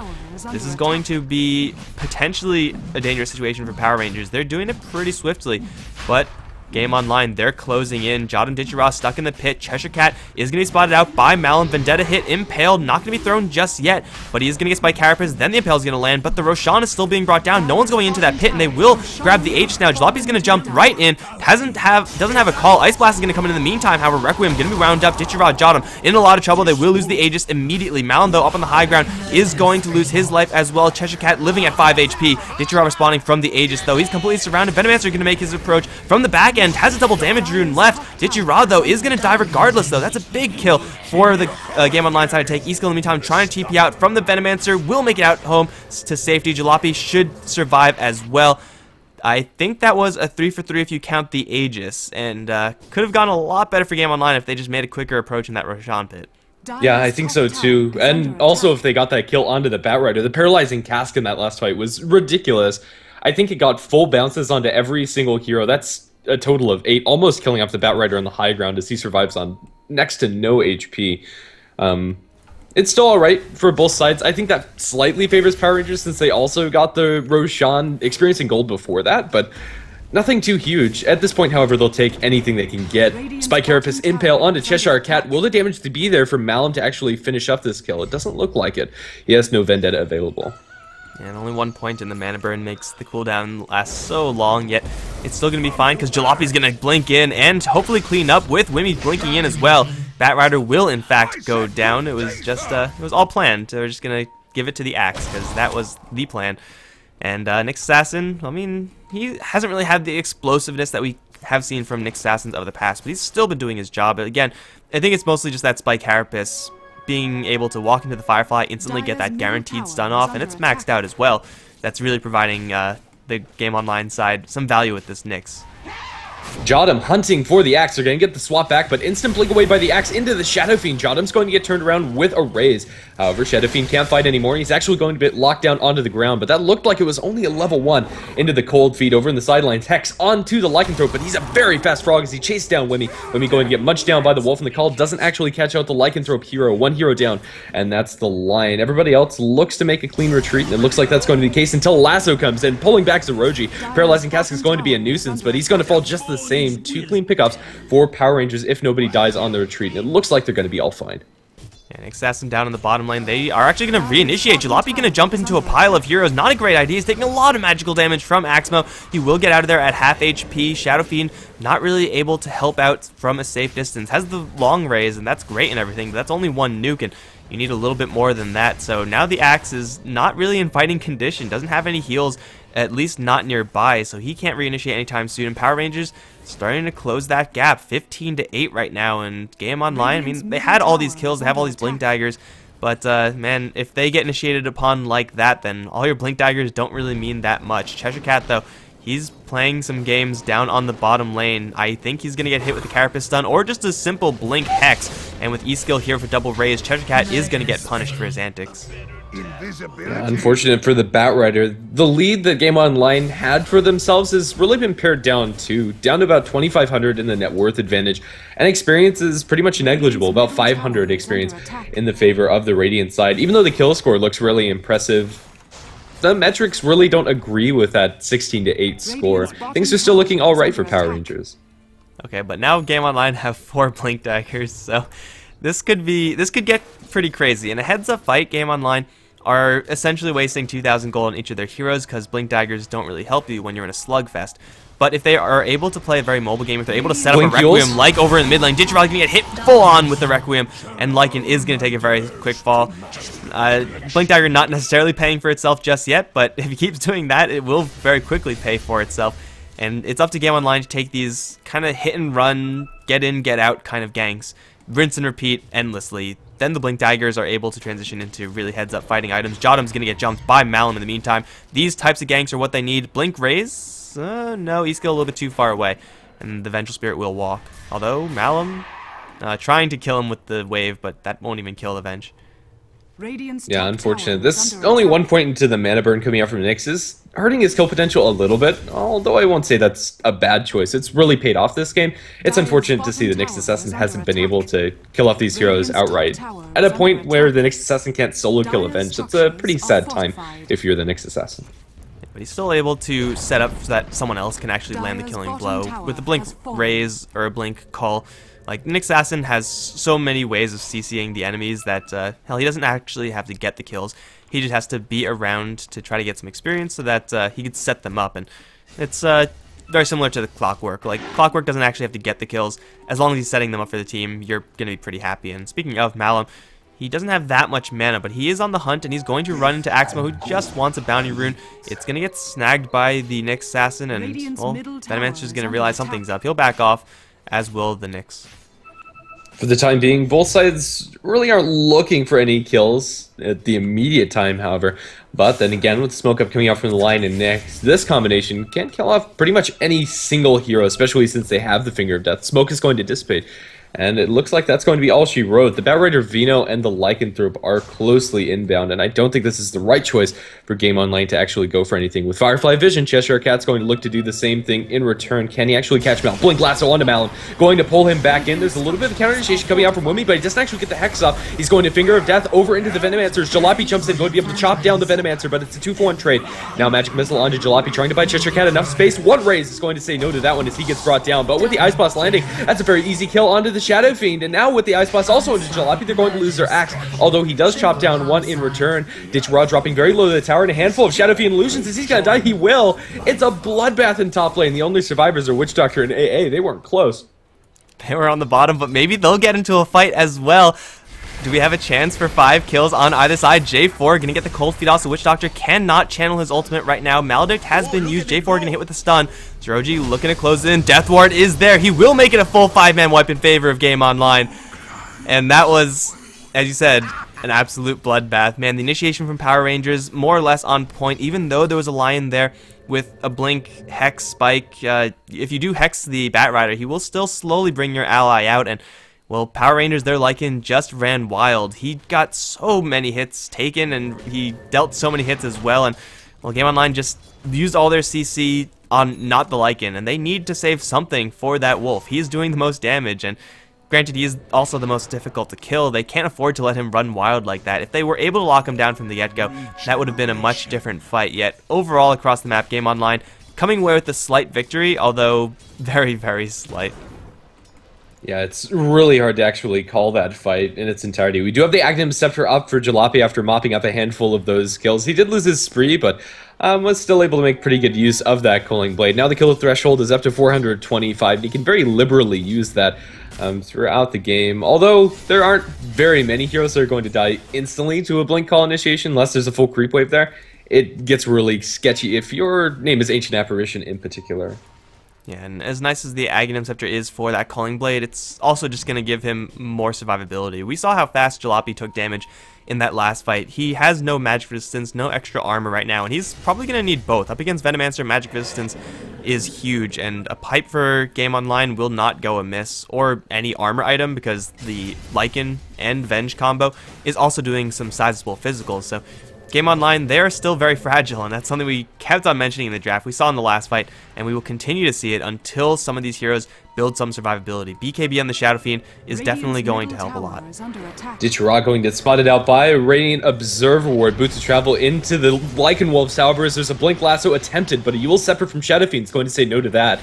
[SPEAKER 2] This is going to be potentially a dangerous situation for Power Rangers. They're doing it pretty swiftly, but GameOnline, they're closing in. Jotun Ditchiraw stuck in the pit. Cheshire Cat is going to be spotted out by Malum. Vendetta hit, impaled, not going to be thrown just yet, but he is going to get by Carapace. Then the impale is going to land, but the Roshan is still being brought down. No one's going into that pit, and they will grab the H now. Jalopi's going to jump right in. Doesn't have a call. Ice Blast is going to come in the meantime. However, Requiem going to be wound up. Ditchiraw, Jotun in a lot of trouble. They will lose the Aegis immediately. Malum, though, up on the high ground, is going to lose his life as well. Cheshire Cat living at 5 HP. Ditchiraw responding from the Aegis, though. He's completely surrounded. Venomancer going to make his approach from the back end. Has a double damage rune left. Ditchiraw, though, is going to die regardless, though. That's a big kill for the GameOnline side to take. Eskill, in the meantime, trying to TP out from the Venomancer. Will make it out home to safety. Jalopy should survive as well. I think that was a 3 for 3 if you count the Aegis, and could have gone a lot better for GameOnline if they just made a quicker approach in that Roshan pit.
[SPEAKER 3] Yeah, I think so too. And also if they got that kill onto the Batrider, the paralyzing cask in that last fight was ridiculous. I think it got full bounces onto every single hero. That's a total of 8, almost killing off the Batrider on the high ground as he survives on next to no HP. It's still alright for both sides. I think that slightly favors Power Rangers since they also got the Roshan experiencing gold before that, but nothing too huge. At this point, however, they'll take anything they can get. Spike Carapace impale onto Cheshire Cat. Will the damage to be there for Malum to actually finish up this kill? It doesn't look like it. He has no Vendetta available.
[SPEAKER 2] And only 1 point in the mana burn makes the cooldown last so long, yet it's still going to be fine because Jalopy's going to blink in and hopefully clean up with Wimmy blinking in as well. Batrider will, in fact, go down. It was just, it was all planned. They're just going to give it to the Axe because that was the plan. And Nyx Assassin, I mean, he hasn't really had the explosiveness that we have seen from Nyx Assassins of the past, but he's still been doing his job. But again, I think it's mostly just that Spike Carapace being able to walk into the Firefly, instantly get that guaranteed stun off, and it's maxed out as well. That's really providing the GameOnline side some value with this Nyx.
[SPEAKER 3] Jodam hunting for the Axe. They're going to get the swap back, but instant blink away by the Axe into the Shadow Fiend. Jodam's going to get turned around with a raise. However, Shadow Fiend can't fight anymore. He's actually going to get locked down onto the ground, but that looked like it was only a level 1 into the Cold Feed over in the sidelines. Hex onto the Lycanthrope, but he's a very fast frog as he chases down Wimmy. Wimmy going to get munched down by the Wolf, and the Call doesn't actually catch out the Lycanthrope hero. 1 hero down, and that's the Lion. Everybody else looks to make a clean retreat, and it looks like that's going to be the case until Lasso comes in, pulling back Zeroji. Paralyzing Cask is going to be a nuisance, but he's going to fall just the same. 2 clean pickups for Power Rangers if nobody dies on the retreat. And it looks like they're going to be all fine.
[SPEAKER 2] And Assassin down in the bottom lane. They are actually going to reinitiate. Jalopy going to jump into a pile of heroes. Not a great idea. He's taking a lot of magical damage from Axmo. He will get out of there at half HP. Shadow Fiend not really able to help out from a safe distance. Has the long raise, and that's great and everything, but that's only 1 nuke, and you need a little bit more than that. So now the Axe is not really in fighting condition. Doesn't have any heals, at least not nearby, so he can't reinitiate anytime soon. And Power Rangers starting to close that gap, 15-8 right now. And GameOnline, I mean, they had all these kills, they have all these blink daggers, but man, if they get initiated upon like that, then all your blink daggers don't really mean that much. Cheshire Cat, though, he's playing some games down on the bottom lane. I think he's going to get hit with the Carapace stun or just a simple blink Hex. And with E-Skill here for double raise, Cheshire Cat is going to get punished for his antics.
[SPEAKER 3] Yeah, unfortunate for the Batrider. The lead that GameOnline had for themselves has really been pared down too, down to about 2,500 in the net worth advantage, and experience is pretty much negligible, about 500 experience in the favor of the Radiant side. Even though the kill score looks really impressive, the metrics really don't agree with that 16-8 score. Things are still looking alright for Power Rangers.
[SPEAKER 2] Okay, but now GameOnline have 4 blink daggers, so this could get pretty crazy. In a heads-up fight, GameOnline are essentially wasting 2,000 gold on each of their heroes because blink daggers don't really help you when you're in a slugfest. But if they are able to play a very mobile game, if they're able to set up a Requiem like over in the mid lane, Ditchiraw can get hit full on with the Requiem, and Lycan is going to take a very quick fall. Blink Dagger not necessarily paying for itself just yet, but if he keeps doing that, it will very quickly pay for itself. And it's up to GameOnline to take these kind of hit and run, get in, get out kind of ganks, rinse and repeat endlessly. Then the Blink Daggers are able to transition into really heads-up fighting items. Jodam's going to get jumped by Malum in the meantime. These types of ganks are what they need. Blink Raise? No, he's still a little bit too far away. And the Vengeful Spirit will walk. Although, Malum trying to kill him with the wave, but that won't even kill the Venge.
[SPEAKER 3] Yeah, unfortunate. This only 1 point into the mana burn coming out from Nyx is hurting his kill potential a little bit, although I won't say that's a bad choice. It's really paid off this game. It's unfortunate to see the Nyx Assassin hasn't been able to kill off these heroes outright. At a point where the Nyx Assassin can't solo kill a Venge, that's a pretty sad time if you're the Nyx Assassin.
[SPEAKER 2] but he's still able to set up so that someone else can actually land the killing blow. With the blink raise or a blink call, like, Nick Assassin has so many ways of CCing the enemies that, hell, he doesn't actually have to get the kills. He just has to be around to try to get some experience so that he could set them up. And it's very similar to the Clockwork. Like, Clockwork doesn't actually have to get the kills. As long as he's setting them up for the team, you're going to be pretty happy. And speaking of Malum, he doesn't have that much mana, but he is on the hunt, and he's going to run into Axma, who just wants a bounty rune. It's going to get snagged by the Nyx Assassin, and, well, Venomancer's is going to realize something's up. He'll back off, as will the Nyx.
[SPEAKER 3] For the time being, both sides really aren't looking for any kills at the immediate time, however. But then again, with the smoke up coming out from the line and Nyx, this combination can kill off pretty much any single hero, especially since they have the Finger of Death. Smoke is going to dissipate. And it looks like that's going to be all she wrote. The Batrider Vino and the Lycanthrope are closely inbound, and I don't think this is the right choice for GameOnline to actually go for anything. With Firefly Vision, Cheshire Cat's going to look to do the same thing in return. Can he actually catch Mal? Blink Lasso onto Malum, going to pull him back in. There's a little bit of counter initiation coming out from Wumi, but he doesn't actually get the Hex off. He's going to Finger of Death over into the Venomancer's. Jalopy jumps in, going to be able to chop down the Venomancer, but it's a 2-for-1 trade. Now Magic Missile onto Jalopy, trying to buy Cheshire Cat enough space. One raise is going to say no to that one as he gets brought down, but with the Ice Blast landing, that's a very easy kill onto the Shadow Fiend, and now with the Ice Blast also into Jalopy, they're going to lose their axe, although he does chop down one in return. Ditch Raw dropping very low to the tower, and a handful of Shadow Fiend illusions. Is he going to die? He will. It's a bloodbath in top lane. The only survivors are Witch Doctor and AA. They weren't close.
[SPEAKER 2] They were on the bottom, but maybe they'll get into a fight as well. Do we have a chance for 5 kills on either side? J4 gonna get the cold feet off, so Witch Doctor cannot channel his ultimate right now. Maledict has been used. J4 gonna hit with the stun. Zeroji looking to close in. Death Ward is there. He will make it a full 5-man wipe in favor of GameOnline. And that was, as you said, an absolute bloodbath. Man, the initiation from Power Rangers, more or less on point, even though there was a lion there with a blink, hex, spike. If you do hex the Batrider, he will still slowly bring your ally out, and, well, Power Rangers, their Lycan just ran wild. He got so many hits taken, and he dealt so many hits as well, and, well, GameOnline just used all their CC on not the Lycan, and they need to save something for that wolf. He is doing the most damage, and granted, he is also the most difficult to kill. They can't afford to let him run wild like that. If they were able to lock him down from the get-go, that would have been a much different fight. Yet, overall, across the map, GameOnline coming away with a slight victory, although very, very slight.
[SPEAKER 3] Yeah, it's really hard to actually call that fight in its entirety. We do have the Aghanim Scepter up for Jalopy after mopping up a handful of those kills. He did lose his spree, but was still able to make pretty good use of that Culling Blade. Now the kill threshold is up to 425, and he can very liberally use that throughout the game. Although there aren't very many heroes that are going to die instantly to a Blink Call initiation, unless there's a full creep wave there. It gets really sketchy if your name is Ancient Apparition in particular.
[SPEAKER 2] Yeah, and as nice as the Aghanim Scepter is for that Culling Blade, it's also just going to give him more survivability. We saw how fast Jalopy took damage in that last fight. He has no magic resistance, no extra armor right now, and he's probably going to need both. Up against Venomancer, magic resistance is huge, and a pipe for GameOnline will not go amiss, or any armor item, because the Lycan and Venge combo is also doing some sizable physicals, so GameOnline, they are still very fragile, and that's something we kept on mentioning in the draft. We saw in the last fight, and we will continue to see it until some of these heroes build some survivability. BKB on the Shadow Fiend is definitely going to help a lot.
[SPEAKER 3] Ditch Raw going to get spotted out by a Radiant Observer Ward. Boots of travel into the Lycan Wolves, however, as there's a Blink Lasso attempted, but a Yule Scepter from Shadow Fiend is going to say no to that.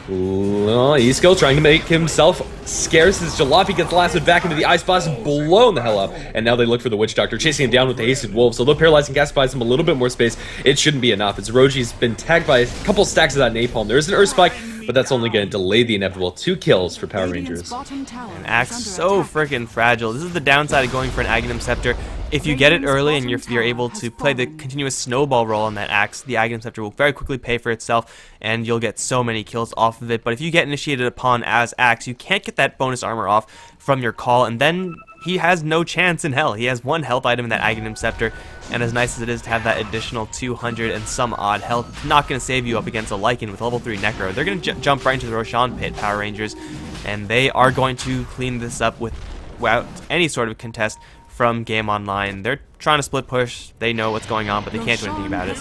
[SPEAKER 3] Esko trying to make himself scarce as Jalopy gets lassoed back into the Ice Blast, blown the hell up, and now they look for the Witch Doctor, chasing him down with the Hasted Wolves. Although Paralyzing Gas buys him a little bit more space, it shouldn't be enough, as Roji's been tagged by a couple stacks of that Napalm. There is an Earth Spike, but that's only going to delay the inevitable 2 kills for Power Rangers.
[SPEAKER 2] An axe so freaking fragile. This is the downside of going for an Aghanim Scepter. If you get it early and you're able to play the continuous snowball roll on that axe, the Aghanim Scepter will very quickly pay for itself, and you'll get so many kills off of it. But if you get initiated upon as axe, you can't get that bonus armor off from your call, and then he has no chance in hell. He has 1 health item in that Aghanim Scepter, and as nice as it is to have that additional 200 and some odd health, it's not going to save you up against a Lycan with level 3 Necro. They're going to jump right into the Roshan Pit, Power Rangers, and they are going to clean this up without any sort of contest from GameOnline. They're trying to split push. They know what's going on, but they can't do anything about it.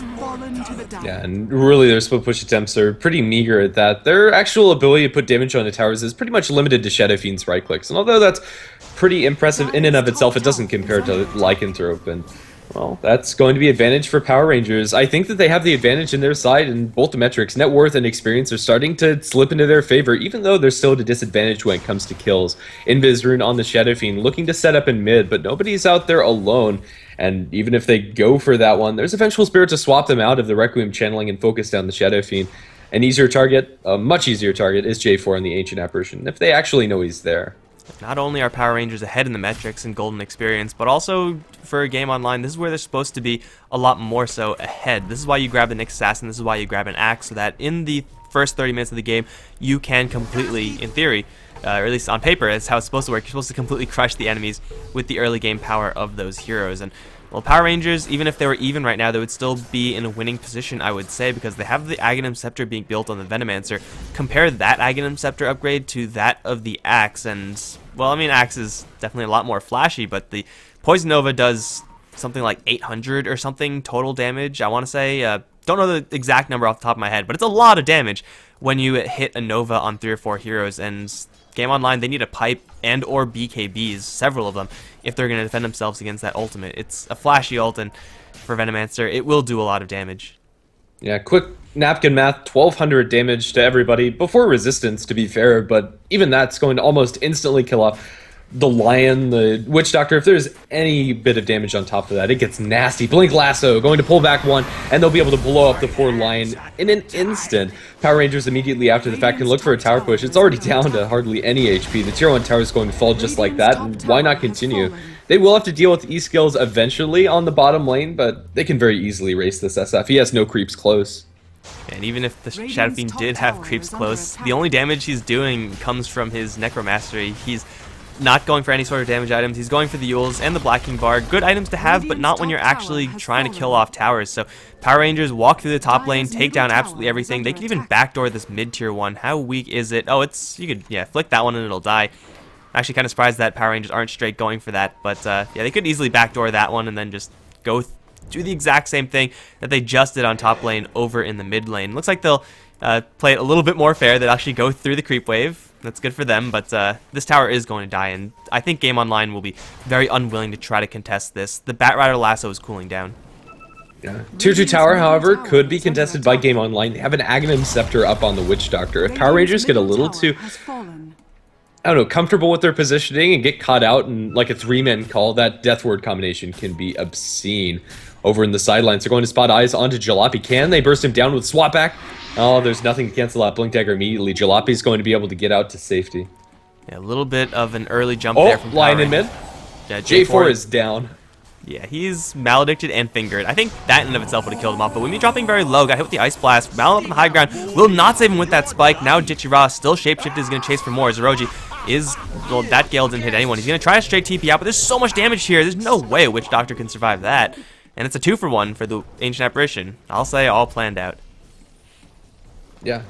[SPEAKER 3] Yeah, and really their split push attempts are pretty meager at that. Their actual ability to put damage on the towers is pretty much limited to Shadow Fiend's right clicks. And although that's pretty impressive in and of itself, it doesn't compare to Lycanthrope. And Well, that's going to be advantage for Power Rangers. I think that they have the advantage in their side, and both the metrics, net worth and experience, are starting to slip into their favor, even though they're still at a disadvantage when it comes to kills. Invis Rune on the Shadow Fiend, looking to set up in mid, but nobody's out there alone. And even if they go for that one, there's a Vengeful Spirit to swap them out of the Requiem channeling and focus down the Shadow Fiend. An easier target, a much easier target, is J4 in the Ancient Apparition, if they actually know he's there.
[SPEAKER 2] Not only are Power Rangers ahead in the metrics and golden experience, but also for a game online, this is where they're supposed to be a lot more so ahead. This is why you grab the Nyx Assassin, this is why you grab an Axe, so that in the first 30 minutes of the game, you can completely, in theory, or at least on paper, that's how it's supposed to work, you're supposed to completely crush the enemies with the early game power of those heroes. And well, Power Rangers, even if they were even right now, they would still be in a winning position, I would say, because they have the Aghanim Scepter being built on the Venomancer. Compare that Aghanim Scepter upgrade to that of the Axe, and, well, I mean, Axe is definitely a lot more flashy, but the Poison Nova does something like 800 or something total damage, I want to say. Don't know the exact number off the top of my head, but it's a lot of damage when you hit a Nova on 3 or 4 heroes, and GameOnline, they need a pipe and or BKBs, several of them, if they're going to defend themselves against that ultimate. It's a flashy ult, and for Venomancer, it will do a lot of damage.
[SPEAKER 3] Yeah, quick napkin math, 1200 damage to everybody, before resistance, to be fair, but even that's going to almost instantly kill off the Lion, the Witch Doctor. If there's any bit of damage on top of that, it gets nasty. Blink Lasso, going to pull back one, and they'll be able to blow up the poor Lion in an instant. Power Rangers immediately after the fact can look for a tower push. It's already down to hardly any HP. The tier 1 tower is going to fall just like that, and why not continue? They will have to deal with E-skills eventually on the bottom lane, but they can very easily race this SF. He has no creeps close.
[SPEAKER 2] And even if the Shadow Fiend did have creeps close, the only damage he's doing comes from his Necromastery. He's not going for any sort of damage items. He's going for the Yules and the Black King Bar. Good items to have, but not when you're actually trying to kill off towers. So Power Rangers walk through the top lane, take down absolutely everything. They can even backdoor this mid-tier one. How weak is it? Oh, you could, yeah, flick that one and it'll die. I'm actually kind of surprised that Power Rangers aren't straight going for that. But yeah, they could easily backdoor that one and then just go do the exact same thing that they just did on top lane over in the mid lane. Looks like they'll play it a little bit more fair. They'll actually go through the creep wave. That's good for them, but this tower is going to die, and I think GameOnline will be very unwilling to try to contest this. The Batrider Lasso is cooling down.
[SPEAKER 3] Yeah. Tier 2 tower, however, could be contested by GameOnline. They have an Aghanim Scepter up on the Witch Doctor. If Power Rangers get a little too, I don't know, comfortable with their positioning and get caught out in like a 3-man call, that Death Ward combination can be obscene. Over in the sidelines, they're going to spot eyes onto Jalopy. Can they burst him down with swap back? Oh, there's nothing to cancel out Blink Dagger immediately. Jalopy's going to be able to get out to safety.
[SPEAKER 2] Yeah, a little bit of an early jump there from
[SPEAKER 3] Lion in mid.
[SPEAKER 2] Yeah,
[SPEAKER 3] J4 is down.
[SPEAKER 2] Yeah, he's maledicted and fingered. I think that in and of itself would have killed him off, but when he's dropping very low, got hit with the Ice Blast, Mal up on the high ground, will not save him with that spike. Now Jichira, still shapeshifted, is going to chase for more. Zeroji is, well, that Gale didn't hit anyone. He's going to try a straight TP out, but there's so much damage here. There's no way a Witch Doctor can survive that. And it's a 2-for-1 for the Ancient Apparition. I'll say all planned out.
[SPEAKER 3] Yeah.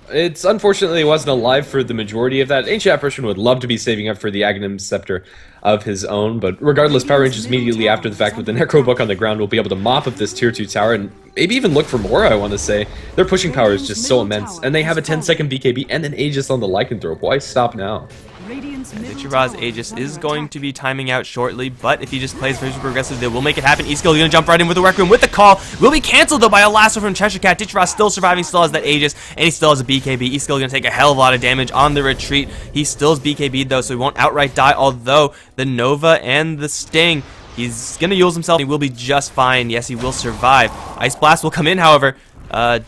[SPEAKER 3] It's unfortunately wasn't alive for the majority of that. Ancient Apparition would love to be saving up for the Aghanim Scepter of his own, but regardless, Power Rangers immediately after the fact with the Necro Book on the ground will be able to mop up this tier 2 tower and maybe even look for more, I want to say. Their pushing power is just so immense, and they have a 10-second BKB and an Aegis on the Lycanthrope. Why stop now?
[SPEAKER 2] Ichira's Aegis is going to be timing out shortly, but if he just plays very super aggressive, they will make it happen. E-Skill is going to jump right in with the Requiem with the call. Will be cancelled, though, by a lasso from Cheshire Cat. Ichira still surviving, still has that Aegis, and he still has a BKB. E-Skill is going to take a hell of a lot of damage on the retreat. He still is BKB'd, though, so he won't outright die, although the Nova and the Sting, he's going to use himself. He will be just fine. Yes, he will survive. Ice Blast will come in, however. I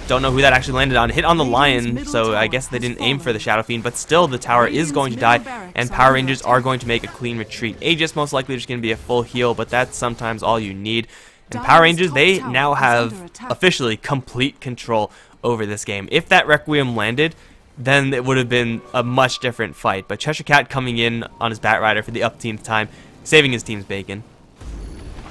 [SPEAKER 2] don't know who that actually landed on. Hit on the Lion, so I guess they didn't aim for the Shadow Fiend, but still the tower is going to die, and Power Rangers are going to make a clean retreat. Aegis most likely just going to be a full heal, but that's sometimes all you need. And Power Rangers, they now have officially complete control over this game. If that Requiem landed, then it would have been a much different fight, but Cheshire Cat coming in on his Batrider for the upteenth time, saving his team's bacon.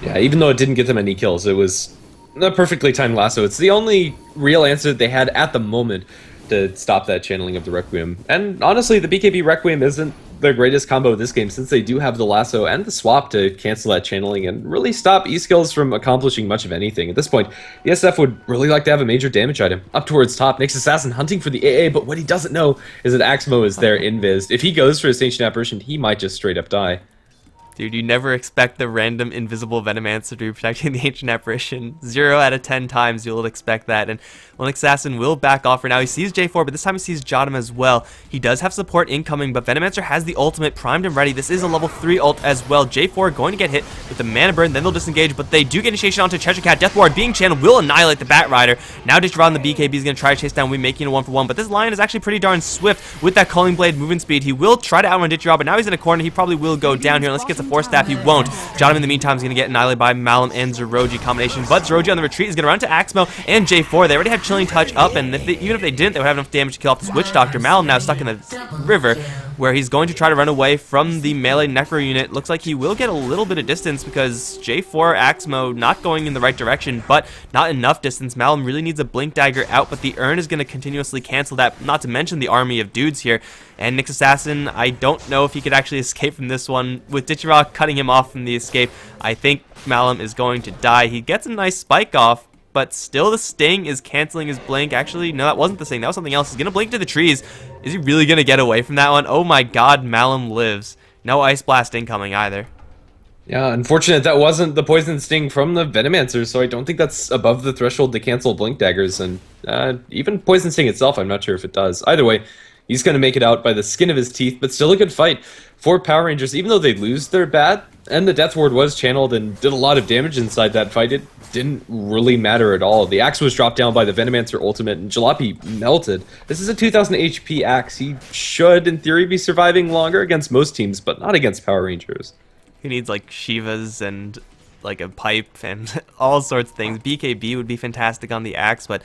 [SPEAKER 3] Yeah, even though it didn't get them any kills, it was a perfectly timed lasso. It's the only real answer that they had at the moment to stop that channeling of the Requiem. And honestly, the BKB Requiem isn't the greatest combo of this game, since they do have the lasso and the swap to cancel that channeling and really stop E-Skills from accomplishing much of anything. At this point, the SF would really like to have a major damage item. Up towards top, Nyx Assassin hunting for the AA, but what he doesn't know is that Axmo is there invised. If he goes for his Ancient Apparition, he might just straight up die.
[SPEAKER 2] Dude, you never expect the random invisible Venomancer to be protecting the Ancient Apparition. 0 out of 10 times you'll expect that, and Linux Assassin will back off for now. He sees J4, but this time he sees Jotum as well. He does have support incoming, but Venomancer has the ultimate primed and ready. This is a level 3 ult as well. J4 going to get hit with the mana burn, then they'll disengage, but they do get initiation onto Cheshire Cat. Death Ward being channeled will annihilate the Bat Rider. Now Ditchra on the BKB is going to try to chase down Wii, making it a 1-for-1, but this Lion is actually pretty darn swift with that Culling Blade movement speed. He will try to outrun Ditchra, but now he's in a corner. He probably will go down here unless he gets a Force Staff. He won't. Jotum in the meantime is going to get annihilated by Malum and Zeroji combination, but Zeroji on the retreat is going to run to Axmo and J4. They already have Chilling Touch up, and even if they didn't, they would have enough damage to kill off this Witch Doctor. Malum now stuck in the river, where he's going to try to run away from the melee Necro unit. Looks like he will get a little bit of distance because J4 Axmo not going in the right direction, but not enough distance. Malum really needs a Blink Dagger out, but the Urn is going to continuously cancel that, not to mention the army of dudes here. And Nyx Assassin, I don't know if he could actually escape from this one. With Ditchra cutting him off from the escape, I think Malum is going to die. He gets a nice spike off, but still the Sting is canceling his Blink. Actually, no, that wasn't the Sting. That was something else. He's going to Blink to the trees. Is he really going to get away from that one? Oh my god, Malum lives. No Ice Blast incoming either.
[SPEAKER 3] Yeah, unfortunate that wasn't the Poison Sting from the Venomancer, so I don't think that's above the threshold to cancel Blink Daggers, and even Poison Sting itself, I'm not sure if it does. Either way, he's going to make it out by the skin of his teeth, but still a good fight for Power Rangers. Even though they lose their Bat, and the Death Ward was channeled and did a lot of damage inside that fight, it didn't really matter at all. The Axe was dropped down by the Venomancer ultimate, and Jalopy melted. This is a 2000 HP Axe. He should, in theory, be surviving longer against most teams, but not against Power Rangers.
[SPEAKER 2] He needs like Shivas and like a pipe and all sorts of things. BKB would be fantastic on the Axe, but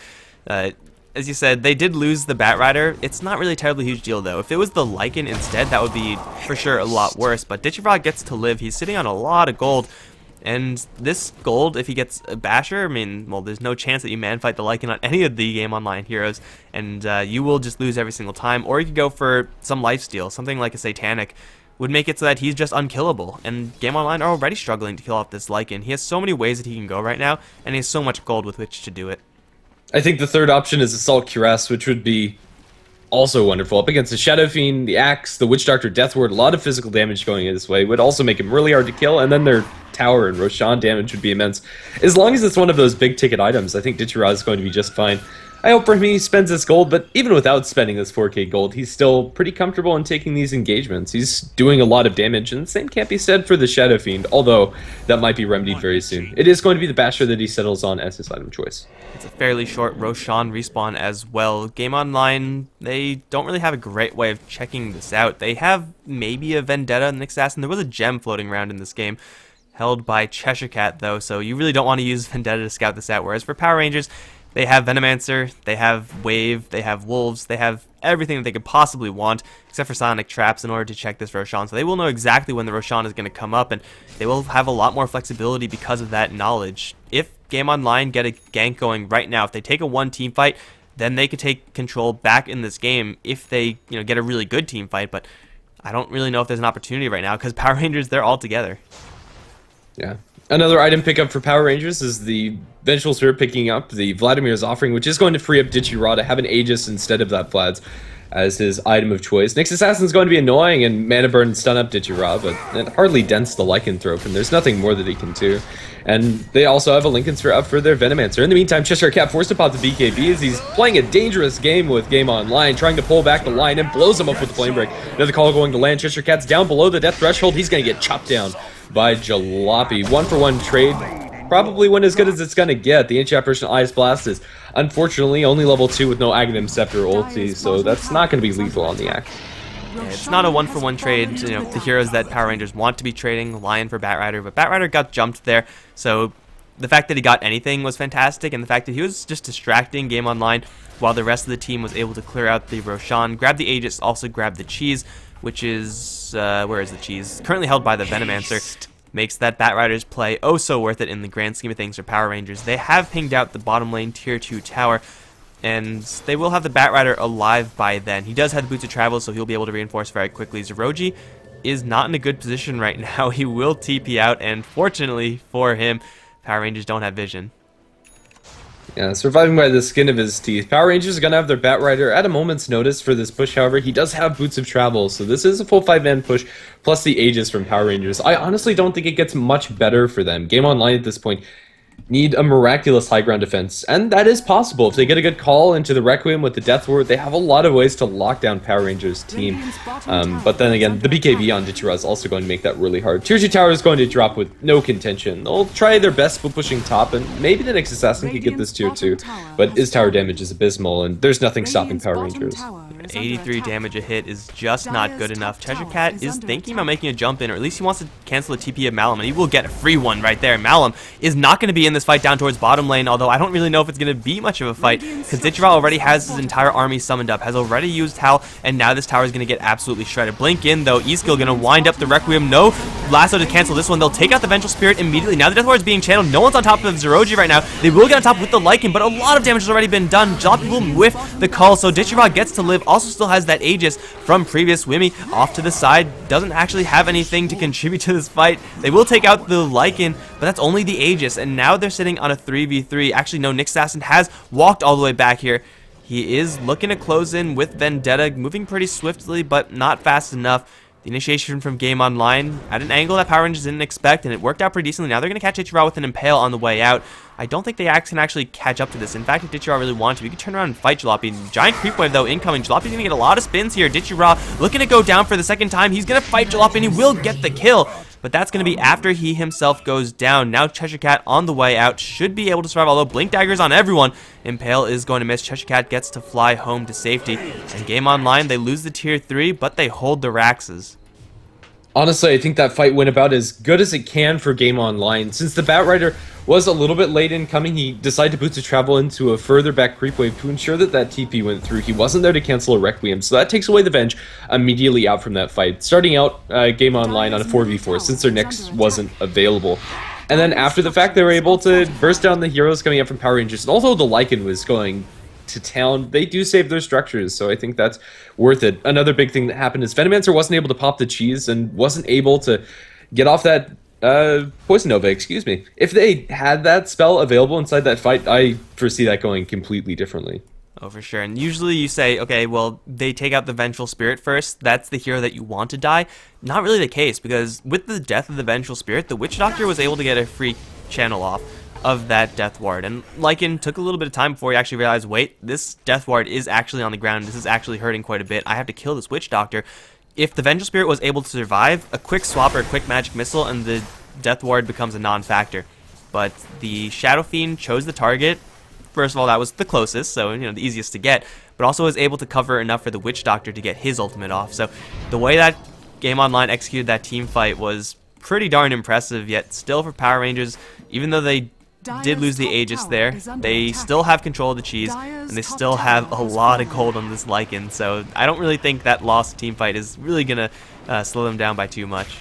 [SPEAKER 2] as you said, they did lose the Bat Rider. It's not really a terribly huge deal though. If it was the Lycan instead, that would be for sure a lot worse. But Ditchra gets to live. He's sitting on a lot of gold. And this gold, if he gets a Basher, I mean, well, there's no chance that you man-fight the Lycan on any of the GameOnline heroes, and you will just lose every single time. Or you could go for some lifesteal, something like a Satanic, would make it so that he's just unkillable. And GameOnline are already struggling to kill off this Lycan. He has so many ways that he can go right now, and he has so much gold with which to do it.
[SPEAKER 3] I think the third option is Assault Cuirass, which would be also wonderful. Up against the Shadow Fiend, the Axe, the Witch Doctor, Death Ward, a lot of physical damage going this way. Would also make him really hard to kill, and then their tower and Roshan damage would be immense. As long as it's one of those big ticket items, I think Ditchra is going to be just fine. I hope for him he spends this gold, but even without spending this 4k gold, he's still pretty comfortable in taking these engagements. He's doing a lot of damage, and the same can't be said for the Shadow Fiend, although that might be remedied very soon. It is going to be the Basher that he settles on as his item choice.
[SPEAKER 2] It's a fairly short Roshan respawn as well. GameOnline, they don't really have a great way of checking this out. They have maybe a Vendetta and Nyx Assassin. There was a gem floating around in this game, held by Cheshire Cat though, so you really don't want to use Vendetta to scout this out. Whereas for Power Rangers, they have Venomancer, they have Wave, they have Wolves, they have everything that they could possibly want, except for Sonic Traps in order to check this Roshan. So they will know exactly when the Roshan is going to come up, and they will have a lot more flexibility because of that knowledge. If GameOnline get a gank going right now, if they take a one team fight, then they could take control back in this game if they get a really good team fight, but I don't really know if there's an opportunity right now because Power Rangers, they're all together.
[SPEAKER 3] Yeah. Another item pickup for Power Rangers is the Vengeful Spirit picking up the Vladimir's Offering, which is going to free up Ditchra to have an Aegis instead of that Vlad's as his item of choice. Nyx Assassin's going to be annoying and Mana Burn stun up Ditchra, but it hardly dents the Lycanthrope, and there's nothing more that he can do. And they also have a Lincoln Sphere up for their Venomancer. In the meantime, Cheshire Cat forced to pop the BKB as he's playing a dangerous game with GameOnline, trying to pull back the line and blows him up with the Flame Break. Another call going to land. Cheshire Cat's down below the death threshold. He's going to get chopped down by Jalopy. 1-for-1 trade. Probably one as good as it's going to get. The Ancient Apparition Ice Blast is unfortunately only level 2 with no Aghanim Scepter ulti, so that's not going to be lethal on the act.
[SPEAKER 2] Yeah, it's not a 1-for-1 trade. The heroes that Power Rangers want to be trading, Lion for Bat Rider, but Bat Rider got jumped there, so the fact that he got anything was fantastic, and the fact that he was just distracting GameOnline while the rest of the team was able to clear out the Roshan, grab the Aegis, also grab the Cheese, which is, where is the Cheese? Currently held by the Venomancer. Makes that Bat Rider's play oh so worth it in the grand scheme of things for Power Rangers. They have pinged out the bottom lane tier 2 tower, and they will have the Bat Rider alive by then. He does have the Boots of Travel, so he'll be able to reinforce very quickly. Zeroji is not in a good position right now. He will TP out, and fortunately for him, Power Rangers don't have vision.
[SPEAKER 3] Yeah, surviving by the skin of his teeth. Power Rangers are going to have their Batrider at a moment's notice for this push, however. He does have Boots of Travel, so this is a full 5-man push, plus the Aegis from Power Rangers. I honestly don't think it gets much better for them. GameOnline at this point need a miraculous high ground defense, and that is possible. If they get a good call into the Requiem with the Death Ward, they have a lot of ways to lock down Power Rangers' team. But then again, the BKB on Dichira is also going to make that really hard. Tier 2 Tower is going to drop with no contention. They'll try their best for pushing top, and maybe the next Assassin could get this Tier 2, but his tower damage is abysmal, and there's nothing stopping Power Rangers.
[SPEAKER 2] 83 damage a hit is just not good enough. Cheshire Cat is thinking about making a jump in, or at least he wants to cancel the TP of Malum, and he will get a free one right there. Malum is not going to be in this fight down towards bottom lane, although I don't really know if it's going to be much of a fight, because Dichira already has his entire army summoned up, has already used Hal, and now this tower is going to get absolutely shredded. Blink in, though. E-Skill going to wind up the Requiem. No Lasso to cancel this one. They'll take out the Vengeful Spirit immediately. Now the Death Ward is being channeled. No one's on top of Zeroji right now. They will get on top with the Lycan, but a lot of damage has already been done. Jalopy will whiff the call, so Dichira gets to live. Also still has that Aegis from previous Wimmy off to the side. Doesn't actually have anything to contribute to this fight. They will take out the Lycan, but that's only the Aegis, and now they're sitting on a 3v3. Actually, no, Nick Assassin has walked all the way back here. He is looking to close in with Vendetta, moving pretty swiftly, but not fast enough. The initiation from GameOnline at an angle that Power Rangers didn't expect, and it worked out pretty decently. Now they're going to catch Ichiro with an Impale on the way out. I don't think they can actually catch up to this. In fact, if Dichira really wanted to, we could turn around and fight Jalopy. Giant Creep Wave, though, incoming. Jalopy's going to get a lot of spins here. Dichira looking to go down for the second time. He's going to fight Jalopy, and he will get the kill. But that's going to be after he himself goes down. Now Cheshire Cat on the way out should be able to survive, although Blink Dagger's on everyone. Impale is going to miss. Cheshire Cat gets to fly home to safety. And GameOnline, they lose the tier 3, but they hold the Raxes.
[SPEAKER 3] Honestly, I think that fight went about as good as it can for GameOnline. Since the Batrider was a little bit late in coming, he decided to Boots of Travel into a further back creep wave to ensure that that TP went through. He wasn't there to cancel a Requiem, so that takes away the Venge immediately out from that fight. Starting out GameOnline on a 4v4 since their Nyx wasn't available. And then after the fact, they were able to burst down the heroes coming up from Power Rangers. And although the Lycan was going to town, they do save their structures, so I think that's worth it. Another big thing that happened is Venomancer wasn't able to pop the cheese and wasn't able to get off that Poison Nova, excuse me. If they had that spell available inside that fight, I foresee that going completely differently.
[SPEAKER 2] Oh, for sure. And usually you say, okay, well, they take out the Vengeful Spirit first. That's the hero that you want to die. Not really the case, because with the death of the Vengeful Spirit, the Witch Doctor was able to get a free channel off of that Death Ward. And Lycan took a little bit of time before he actually realized, wait, this Death Ward is actually on the ground. This is actually hurting quite a bit. I have to kill this Witch Doctor. If the Vengeful Spirit was able to survive, a quick swap or a quick magic missile and the Death Ward becomes a non-factor. But the Shadow Fiend chose the target. First of all, that was the closest, so the easiest to get, but also was able to cover enough for the Witch Doctor to get his ultimate off. So the way that GameOnline executed that team fight was pretty darn impressive, yet still for Power Rangers, even though they did lose the Aegis there, they still have control of the cheese, and they still have a lot of gold on this Lycan, so I don't really think that lost team fight is really going to slow them down by too much.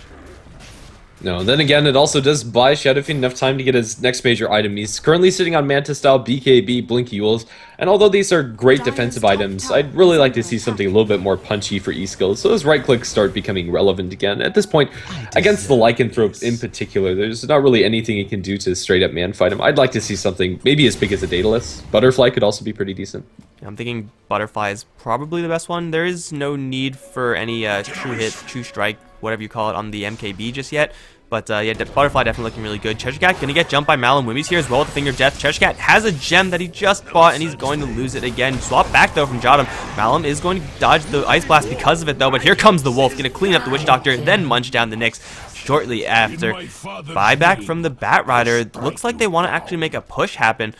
[SPEAKER 3] No, then again, it also does buy Shadow Fiend enough time to get his next major item. He's currently sitting on Manta-style BKB Blinky Yules, and although these are great defensive items, I'd really like to see something a little bit more punchy for E-Skills, so his right-clicks start becoming relevant again. At this point, against the Lycanthrope in particular, there's not really anything he can do to straight-up man-fight him. I'd like to see something maybe as big as a Daedalus. Butterfly could also be pretty decent.
[SPEAKER 2] I'm thinking Butterfly is probably the best one. There is no need for any true hit, true strike, whatever you call it, on the MKB just yet. But yeah, Butterfly definitely looking really good. Cheshire Cat going to get jumped by Malum. Wimmy's here as well with the Finger of Death. Cheshire Cat has a gem that he just bought, and he's going to lose it again. Swap back, though, from Jodam. Malum is going to dodge the Ice Blast because of it, though. But here comes the Wolf. Going to clean up the Witch Doctor, then munch down the Nyx shortly after. Buyback from the Batrider. Looks like they want to actually make a push happen.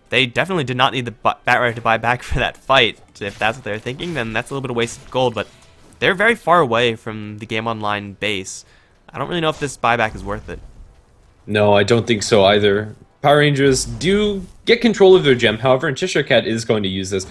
[SPEAKER 2] They definitely did not need the Batrider to buy back for that fight. If that's what they're thinking, then that's a little bit of wasted gold. But they're very far away from the GameOnline base. I don't really know if this buyback is worth it.
[SPEAKER 3] No, I don't think so either. Power Rangers do get control of their gem, however, and Cheshire Cat is going to use this